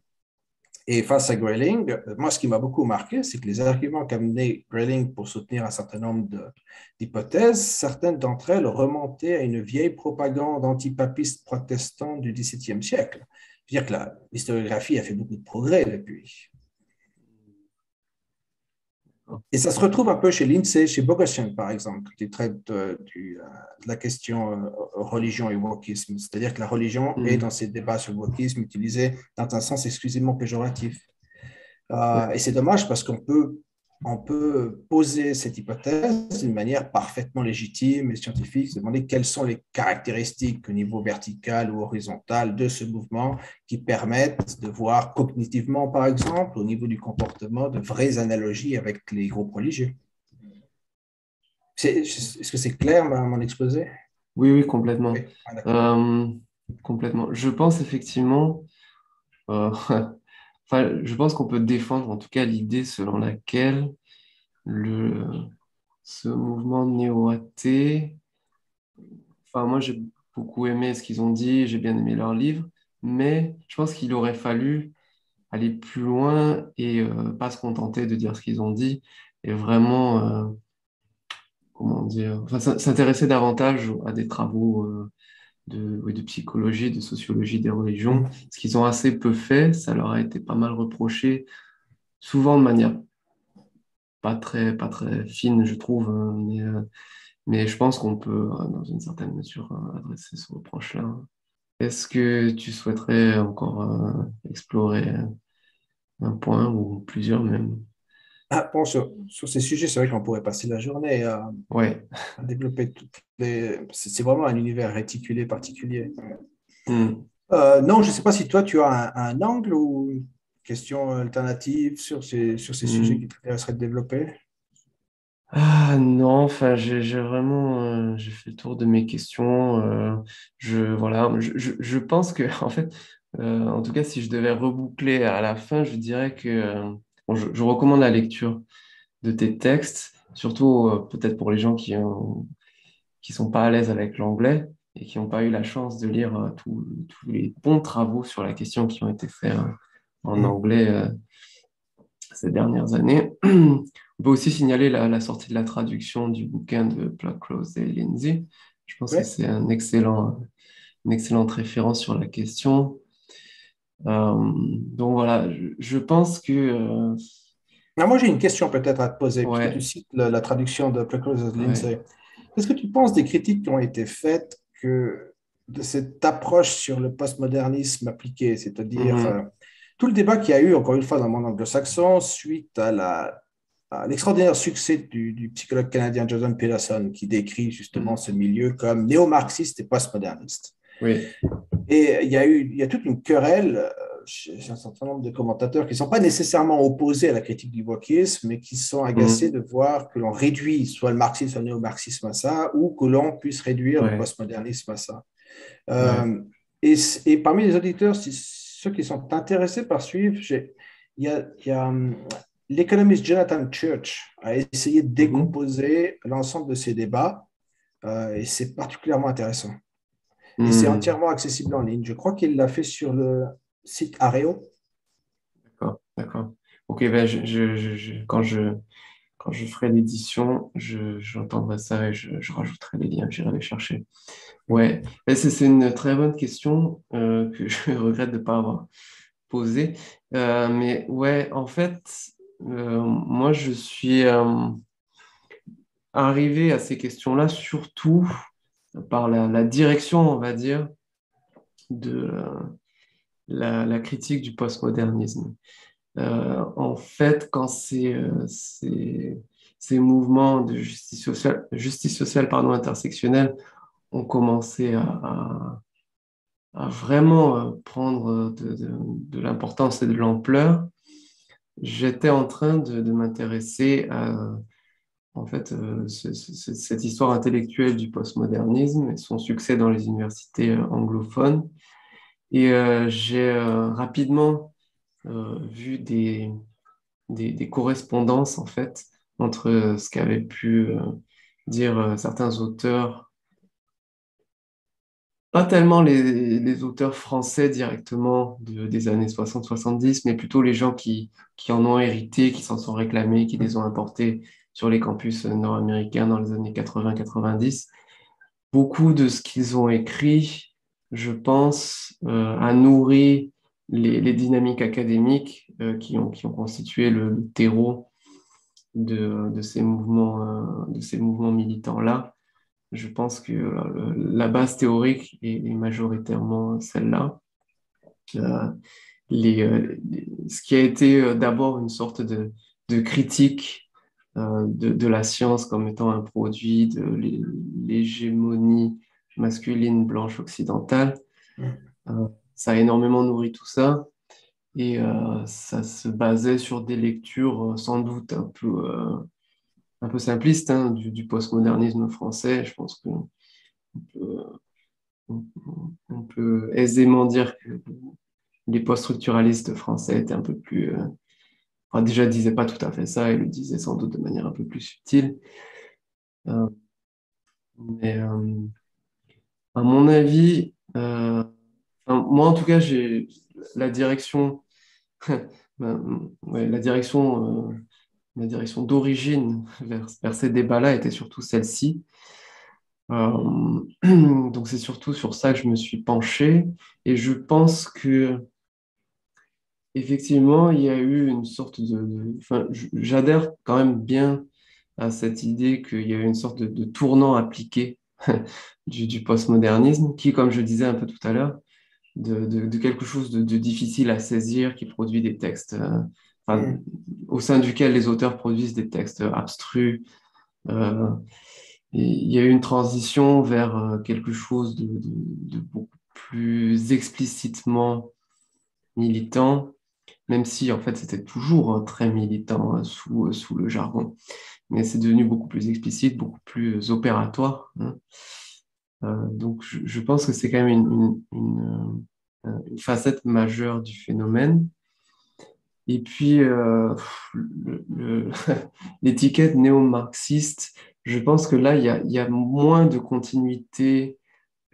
Et face à Grayling, moi, ce qui m'a beaucoup marqué, c'est que les arguments qu'a amené Grayling pour soutenir un certain nombre d'hypothèses, certaines d'entre elles remontaient à une vieille propagande antipapiste protestante du XVIIe siècle. Je veux dire que l'historiographie a fait beaucoup de progrès depuis. Et ça se retrouve un peu chez Lindsay, chez Bogosian, par exemple, qui traite de la question religion et wokisme. C'est-à-dire que la religion est, dans Mhm. ces débats sur le wokisme, utilisée dans un sens exclusivement péjoratif. Ouais. Et c'est dommage parce qu'on peut poser cette hypothèse d'une manière parfaitement légitime et scientifique, se demander quelles sont les caractéristiques au niveau vertical ou horizontal de ce mouvement qui permettent de voir cognitivement, par exemple, au niveau du comportement, de vraies analogies avec les groupes religieux. Est-ce que c'est clair, mon exposé? Oui, oui, complètement. Oui, ah, d'accord. Euh, Complètement. Je pense effectivement, enfin, je pense qu'on peut défendre en tout cas l'idée selon laquelle le, ce mouvement néo-athée, enfin, moi j'ai beaucoup aimé ce qu'ils ont dit, j'ai bien aimé leur livre, mais je pense qu'il aurait fallu aller plus loin et pas se contenter de dire ce qu'ils ont dit et vraiment, comment dire, enfin, s'intéresser davantage à des travaux oui, de psychologie, de sociologie des religions, ce qu'ils ont assez peu fait, ça leur a été pas mal reproché, souvent de manière pas très fine, je trouve, hein, mais je pense qu'on peut, dans une certaine mesure, adresser ce reproche-là. Est-ce que tu souhaiterais encore explorer un point ou plusieurs même? Ah, bon, sur ces sujets, c'est vrai qu'on pourrait passer la journée Ouais. à développer toutes les. C'est vraiment un univers réticulé particulier. Hmm. Non, je ne sais pas si toi, tu as un angle ou une question alternative sur ces sujets qui Hmm. t'intéresseraient de développer. Ah non, enfin j'ai vraiment j'ai fait le tour de mes questions. Voilà, je pense que en fait, en tout cas, si je devais reboucler à la fin, je dirais que bon, je recommande la lecture de tes textes, surtout peut-être pour les gens qui sont pas à l'aise avec l'anglais et qui n'ont pas eu la chance de lire tous les bons travaux sur la question qui ont été faits en Mhm. anglais ces dernières années. On peut aussi signaler la sortie de la traduction du bouquin de Pluckrose et Lindsay. Je pense que Ouais. c'est une excellente référence sur la question. Donc voilà, je pense que Ah, moi, j'ai une question peut-être à te poser, puisque tu ouais, cites la traduction de Precloser ouais. Lindsay. Qu'est-ce que tu penses des critiques qui ont été faites de cette approche sur le postmodernisme appliqué, c'est-à-dire Mhm, tout le débat qu'il y a eu, encore une fois, dans le monde anglo-saxon, suite à l'extraordinaire succès du psychologue canadien Jordan Peterson, qui décrit justement mhm. ce milieu comme néo-marxiste et postmoderniste. Oui. Et il y a toute une querelle chez un certain nombre de commentateurs qui ne sont pas nécessairement opposés à la critique du wokisme, mais qui sont agacés Mhm, de voir que l'on réduit soit le marxisme, soit le néo-marxisme à ça, ou que l'on puisse réduire le ouais, postmodernisme à ça. ouais. Euh, et parmi les auditeurs, ceux qui sont intéressés par suivre, il y a l'économiste Jonathan Church a essayé de Mhm, décomposer l'ensemble de ces débats, et c'est particulièrement intéressant. Et c'est mhm. entièrement accessible en ligne. Je crois qu'il l'a fait sur le site Areo. D'accord, d'accord. Ok, ben quand je ferai l'édition, j'entendrai ça et je rajouterai les liens, j'irai les chercher. Ouais, et c'est une très bonne question que je regrette de ne pas avoir posée. Mais ouais, en fait, moi, je suis arrivé à ces questions-là surtout par la direction, on va dire, de la critique du postmodernisme. En fait, quand ces mouvements de justice sociale pardon, intersectionnelle ont commencé à vraiment prendre de l'importance et de l'ampleur, j'étais en train de m'intéresser à en fait, cette histoire intellectuelle du postmodernisme et son succès dans les universités anglophones. Et j'ai rapidement vu des correspondances en fait entre ce qu'avaient pu dire certains auteurs, pas tellement les auteurs français directement des années 60-70, mais plutôt les gens qui en ont hérité, qui s'en sont réclamés, qui les ont importés sur les campus nord-américains dans les années 80-90. Beaucoup de ce qu'ils ont écrit, je pense, a nourri les dynamiques académiques qui ont constitué le terreau de ces mouvements militants-là. Je pense que la base théorique est majoritairement celle-là. Euh, ce qui a été d'abord une sorte de critique de la science comme étant un produit de l'hégémonie masculine blanche occidentale, euh, ça a énormément nourri tout ça. Et ça se basait sur des lectures sans doute un peu simplistes hein, du postmodernisme français. Je pense qu'on peut, on peut aisément dire que les post-structuralistes français étaient un peu plus... enfin, déjà, ne disaient pas tout à fait ça et le disaient sans doute de manière un peu plus subtile. Euh, mais à mon avis, enfin, moi en tout cas, j'ai la direction, ouais, la direction d'origine vers ces débats-là était surtout celle-ci. Donc c'est surtout sur ça que je me suis penché et je pense que effectivement il y a eu une sorte enfin, j'adhère quand même bien à cette idée qu'il y a eu une sorte de tournant appliqué du postmodernisme qui, comme je disais un peu tout à l'heure, de quelque chose de difficile à saisir, qui produit des textes, enfin, Mhm. au sein duquel les auteurs produisent des textes abstrus. Euh, et il y a eu une transition vers quelque chose de beaucoup plus explicitement militant, même si en fait c'était toujours très militant sous le jargon. Mais c'est devenu beaucoup plus explicite, beaucoup plus opératoire, hein. Donc je pense que c'est quand même une facette majeure du phénomène. Et puis, l'étiquette néo-marxiste, je pense que là, il y a moins de continuité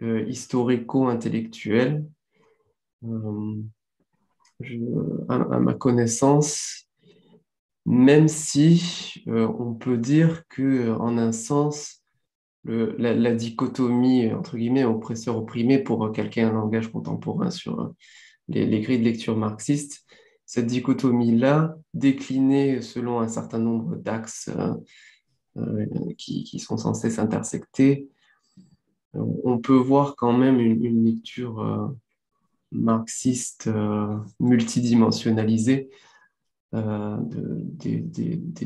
historico-intellectuelle. Euh, je- à ma connaissance, même si on peut dire que, en un sens, la dichotomie, entre guillemets, oppresseur-opprimé, pour calquer un langage contemporain sur les grilles de lecture marxistes, cette dichotomie-là, déclinée selon un certain nombre d'axes qui sont censés s'intersecter, on peut voir quand même une lecture marxiste multidimensionnalisée des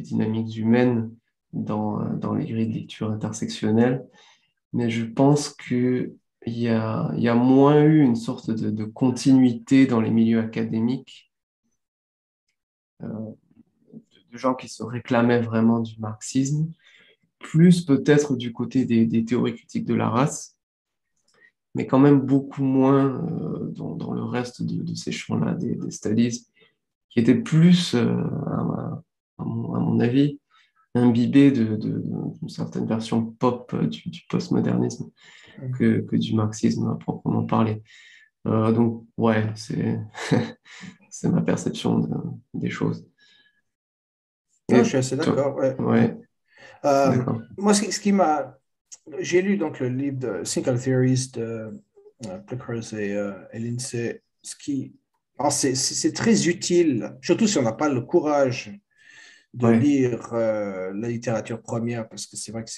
dynamiques humaines dans les grilles de lecture intersectionnelles. Mais je pense il y a moins eu une sorte de continuité dans les milieux académiques, de gens qui se réclamaient vraiment du marxisme, plus peut-être du côté des théories critiques de la race, mais quand même beaucoup moins dans le reste de ces champs-là, des studies, qui étaient plus, à mon avis, imbibés d'une certaine version pop du postmodernisme que du marxisme à proprement parler. Donc, ouais, c'est ma perception des choses. Non, je Et suis assez toi, d'accord. Ouais. ouais, d'accord. Moi, ce qui m'a. J'ai lu donc le livre de Single Theories de Pluckers et Lindsay. Alors, c'est très utile, surtout si on n'a pas le courage de Ouais, lire la littérature première, parce que c'est vrai que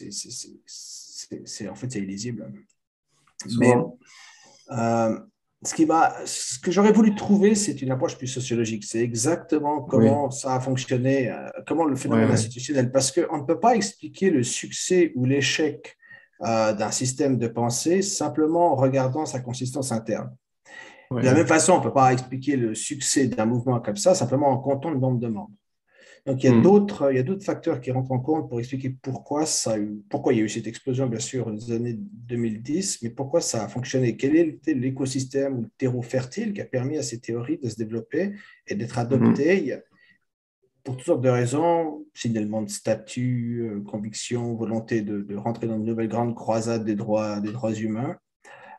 en fait, c'est illisible. Mais souvent, euh, ce que j'aurais voulu trouver, c'est une approche plus sociologique. C'est exactement oui, comment ça a fonctionné, comment le ouais, phénomène ouais, institutionnel, parce qu'on ne peut pas expliquer le succès ou l'échec d'un système de pensée simplement en regardant sa consistance interne. De ouais, la même ouais. façon, on ne peut pas expliquer le succès d'un mouvement comme ça simplement en comptant le nombre de membres. Donc, Hmm, il y a d'autres facteurs qui rentrent en compte pour expliquer pourquoi il y a eu cette explosion, bien sûr, aux années 2010, mais pourquoi ça a fonctionné. Quel était l'écosystème ou le terreau fertile qui a permis à ces théories de se développer et d'être mhm, adoptées pour toutes sortes de raisons, signalement de statut, conviction, volonté de rentrer dans une nouvelle grande croisade des droits humains.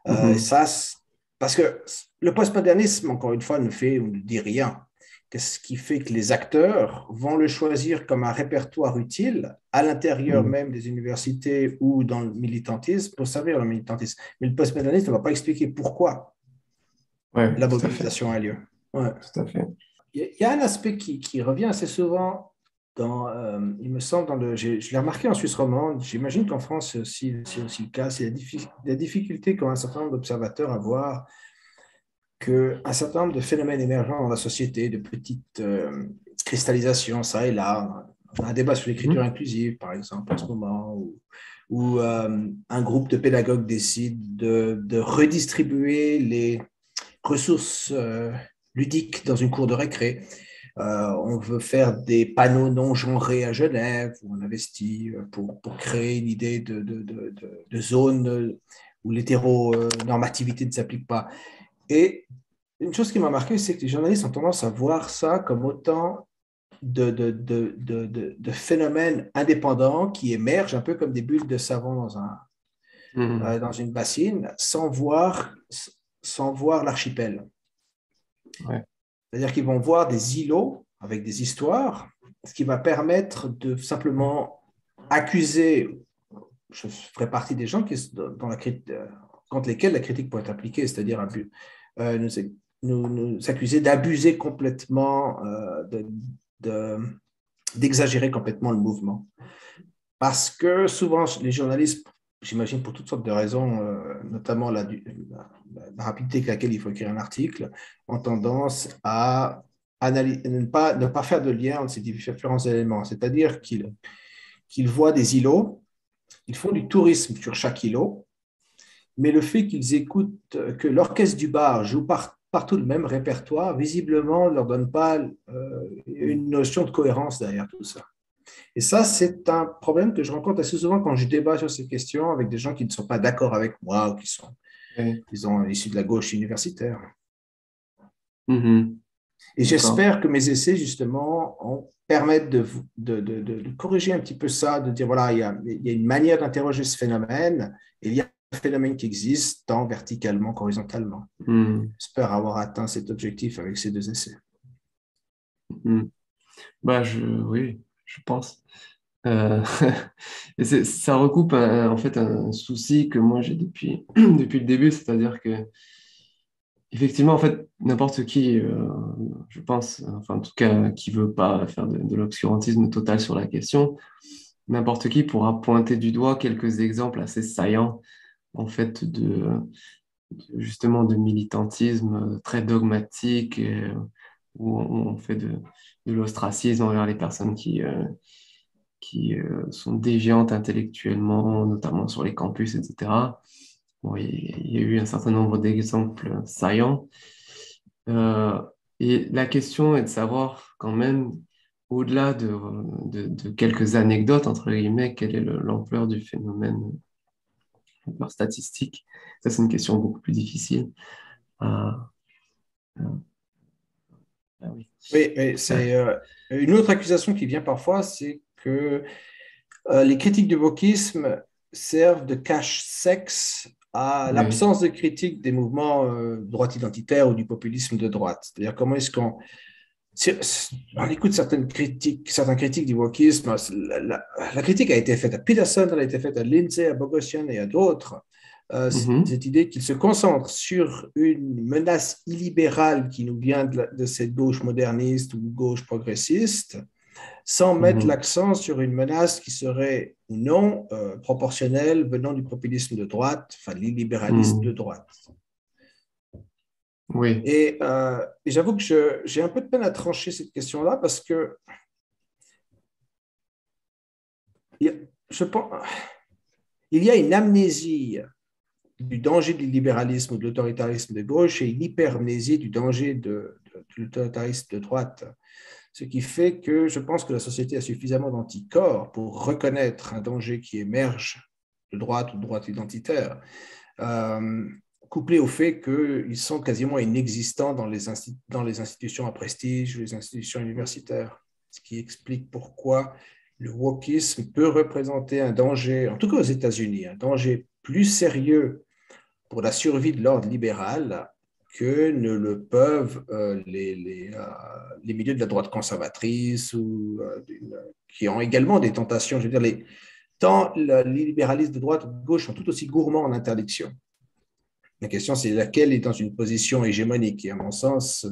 Et mhm, ça, parce que le postmodernisme, encore une fois, ne dit rien. Qu'est-ce qui fait que les acteurs vont le choisir comme un répertoire utile à l'intérieur mhm. même des universités ou dans le militantisme pour servir le militantisme. Mais le postmodernisme ne va pas expliquer pourquoi Ouais, la tout à fait, mobilisation a lieu. Ouais. tout à fait. Il y a un aspect qui revient assez souvent il me semble, je l'ai remarqué en Suisse romande, j'imagine qu'en France, c'est aussi le cas, c'est la difficulté qu'ont un certain nombre d'observateurs à voir qu'un certain nombre de phénomènes émergents dans la société, de petites cristallisations, ça et là, on a un débat sur l'écriture Mhm, inclusive, par exemple, en ce moment, où un groupe de pédagogues décide de redistribuer les ressources ludiques dans une cour de récré. On veut faire des panneaux non genrés à Genève, où on investit pour créer une idée de zone où l'hétéronormativité ne s'applique pas. Et une chose qui m'a marqué, c'est que les journalistes ont tendance à voir ça comme autant de phénomènes indépendants qui émergent un peu comme des bulles de savon mhm. dans une bassine, sans voir l'archipel. Ouais, C'est-à-dire qu'ils vont voir des îlots avec des histoires, ce qui va permettre de simplement accuser. Je ferai partie des gens contre lesquels la critique pourrait être appliquée, c'est-à-dire nous, nous accuser d'abuser complètement, de, d'exagérer complètement le mouvement. Parce que souvent, les journalistes, j'imagine pour toutes sortes de raisons, notamment la rapidité avec laquelle il faut écrire un article, ont tendance à ne pas faire de lien entre ces différents éléments. C'est-à-dire qu'ils voient des îlots, ils font du tourisme sur chaque îlot, mais le fait qu'ils écoutent que l'orchestre du bar joue partout le même répertoire, visiblement, ne leur donne pas une notion de cohérence derrière tout ça. Et ça, c'est un problème que je rencontre assez souvent quand je débat sur ces questions avec des gens qui ne sont pas d'accord avec moi ou qui sont, ouais. disons, issus de la gauche universitaire. Mhm. Et D'accord. j'espère que mes essais, justement, permettent de corriger un petit peu ça, de dire, voilà, il y a une manière d'interroger ce phénomène, et il y a un phénomène qui existe tant verticalement qu'horizontalement. Mhm. J'espère avoir atteint cet objectif avec ces deux essais. Mhm. Bah, oui, je pense. Euh, et ça recoupe en fait un souci que moi j'ai depuis, depuis le début, c'est-à-dire que Effectivement, en fait, n'importe qui, je pense, enfin en tout cas, qui veut pas faire de l'obscurantisme total sur la question, n'importe qui pourra pointer du doigt quelques exemples assez saillants, en fait, justement de militantisme très dogmatique, où on fait de l'ostracisme envers les personnes qui sont déviantes intellectuellement, notamment sur les campus, etc. Bon, il y a eu un certain nombre d'exemples saillants. Euh, et la question est de savoir quand même, au-delà de quelques anecdotes, entre guillemets, quelle est l'ampleur du phénomène, l'ampleur statistique. Ça, c'est une question beaucoup plus difficile. Ah, ah, ah oui. Oui, mais c'est une autre accusation qui vient parfois, c'est que les critiques du wokisme servent de cache-sexe à Oui. l'absence de critique des mouvements de droite identitaire ou du populisme de droite. C'est-à-dire comment est-ce qu'on on écoute certains critiques du wokisme. La critique a été faite à Peterson, elle a été faite à Lindsay, à Bogosian et à d'autres. Mhm. Cette idée qu'il se concentre sur une menace illibérale qui nous vient de cette gauche moderniste ou gauche progressiste, sans mettre Mhm. l'accent sur une menace qui serait ou non proportionnelle venant du populisme de droite, enfin l'illibéralisme de Mhm. droite. Oui. Et j'avoue que j'ai un peu de peine à trancher cette question-là parce que je pense, il y a une amnésie du danger du libéralisme ou de l'autoritarisme de gauche et une hypermnésie du danger de l'autoritarisme de droite. Ce qui fait que je pense que la société a suffisamment d'anticorps pour reconnaître un danger qui émerge de droite ou de droite identitaire, euh, couplé au fait qu'ils sont quasiment inexistants dans les institutions à prestige, les institutions universitaires, ce qui explique pourquoi le wokisme peut représenter un danger, en tout cas aux États-Unis, un danger plus sérieux pour la survie de l'ordre libéral que ne le peuvent les milieux de la droite conservatrice ou qui ont également des tentations. Je veux dire, tant les libéralistes de droite ou de gauche sont tout aussi gourmands en interdiction. La question, c'est laquelle est dans une position hégémonique. Et à mon sens,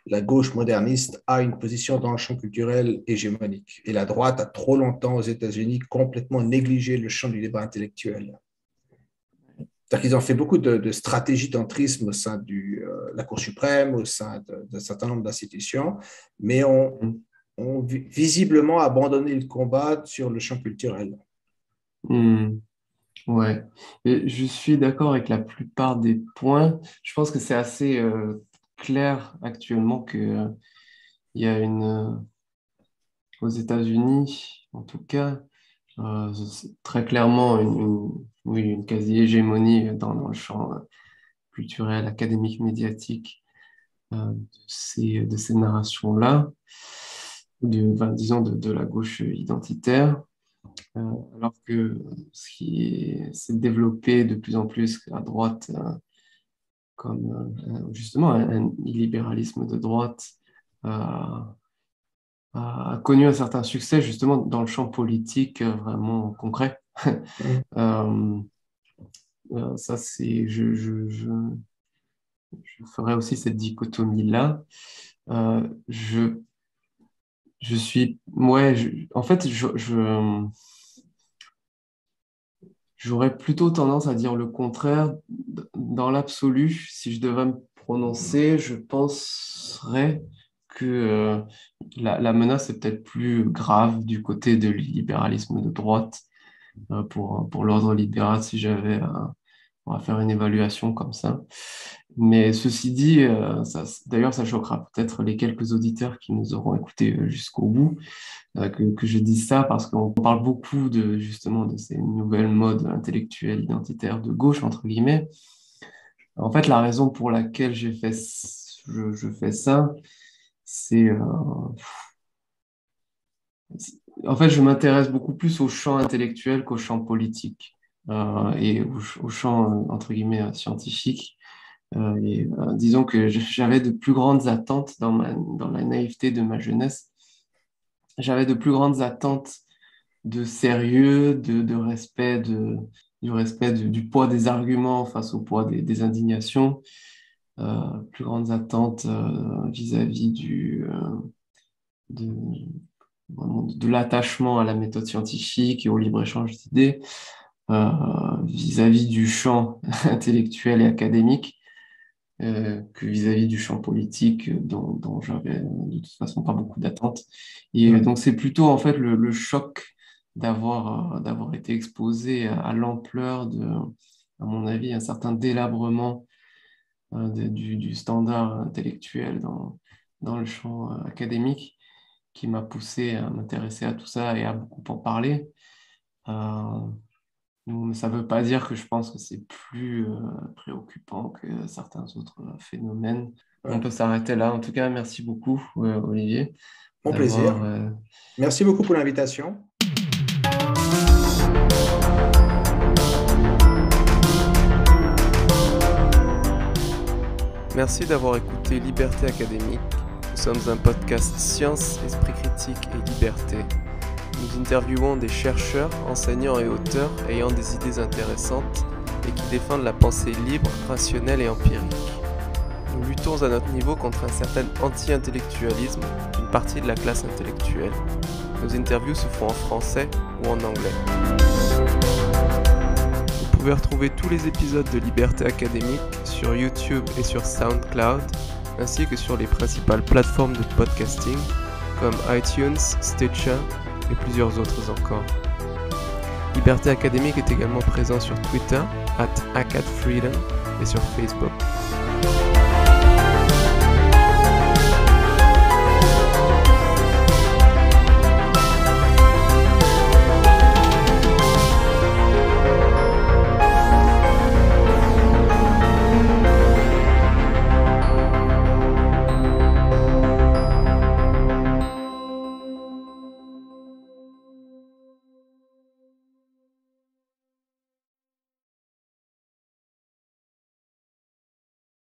la gauche moderniste a une position dans le champ culturel hégémonique. Et la droite a trop longtemps aux États-Unis complètement négligé le champ du débat intellectuel. C'est-à-dire qu'ils ont fait beaucoup de stratégies d'entrisme au sein de la Cour suprême, au sein d'un certain nombre d'institutions, mais Mhm. ont visiblement abandonné le combat sur le champ culturel. Mhm. Ouais. Et je suis d'accord avec la plupart des points. Je pense que c'est assez clair actuellement que, il y a aux États-Unis, en tout cas, c'est très clairement oui, une quasi-hégémonie dans le champ culturel, académique, médiatique de ces narrations-là, disons de la gauche identitaire, alors que ce qui s'est développé de plus en plus à droite, comme justement un illibéralisme de droite, euh, a connu un certain succès justement dans le champ politique vraiment concret. Euh, Ça, je ferai aussi cette dichotomie-là. Euh, je, ouais, en fait, j'aurais plutôt tendance à dire le contraire. Dans l'absolu, si je devais me prononcer, je penserais que la menace est peut-être plus grave du côté de libéralisme de droite pour l'ordre libéral si j'avais à faire une évaluation comme ça. Mais ceci dit, d'ailleurs, ça choquera peut-être les quelques auditeurs qui nous auront écoutés jusqu'au bout, que je dise ça parce qu'on parle beaucoup justement de ces nouvelles modes intellectuelles identitaires de gauche, entre guillemets. En fait, la raison pour laquelle je fais ça, c'est, en fait, je m'intéresse beaucoup plus au champ intellectuel qu'au champ politique et au champ, entre guillemets, scientifique. Disons que j'avais de plus grandes attentes dans la naïveté de ma jeunesse. J'avais de plus grandes attentes de sérieux, de respect, du respect du poids des arguments face au poids des indignations. plus grandes attentes vis-à-vis de, vraiment de l'attachement à la méthode scientifique et au libre-échange d'idées, vis-à-vis du champ intellectuel et académique, que vis-à-vis du champ politique dont j'avais de toute façon pas beaucoup d'attentes. Et donc c'est plutôt en fait le choc d'avoir été exposé à l'ampleur à mon avis, un certain délabrement du standard intellectuel dans le champ académique qui m'a poussé à m'intéresser à tout ça et à beaucoup en parler. Mais ça ne veut pas dire que je pense que c'est plus préoccupant que certains autres phénomènes. On peut s'arrêter là. En tout cas, merci beaucoup, Olivier, Mon plaisir. Merci beaucoup pour l'invitation. Merci d'avoir écouté Liberté Académique. Nous sommes un podcast science, esprit critique et liberté. Nous interviewons des chercheurs, enseignants et auteurs ayant des idées intéressantes et qui défendent la pensée libre, rationnelle et empirique. Nous luttons à notre niveau contre un certain anti-intellectualisme d'une partie de la classe intellectuelle. Nos interviews se font en français ou en anglais. Vous pouvez retrouver tous les épisodes de Liberté Académique sur YouTube et sur SoundCloud, ainsi que sur les principales plateformes de podcasting comme iTunes, Stitcher et plusieurs autres encore. Liberté Académique est également présent sur Twitter @acadfreedom et sur Facebook.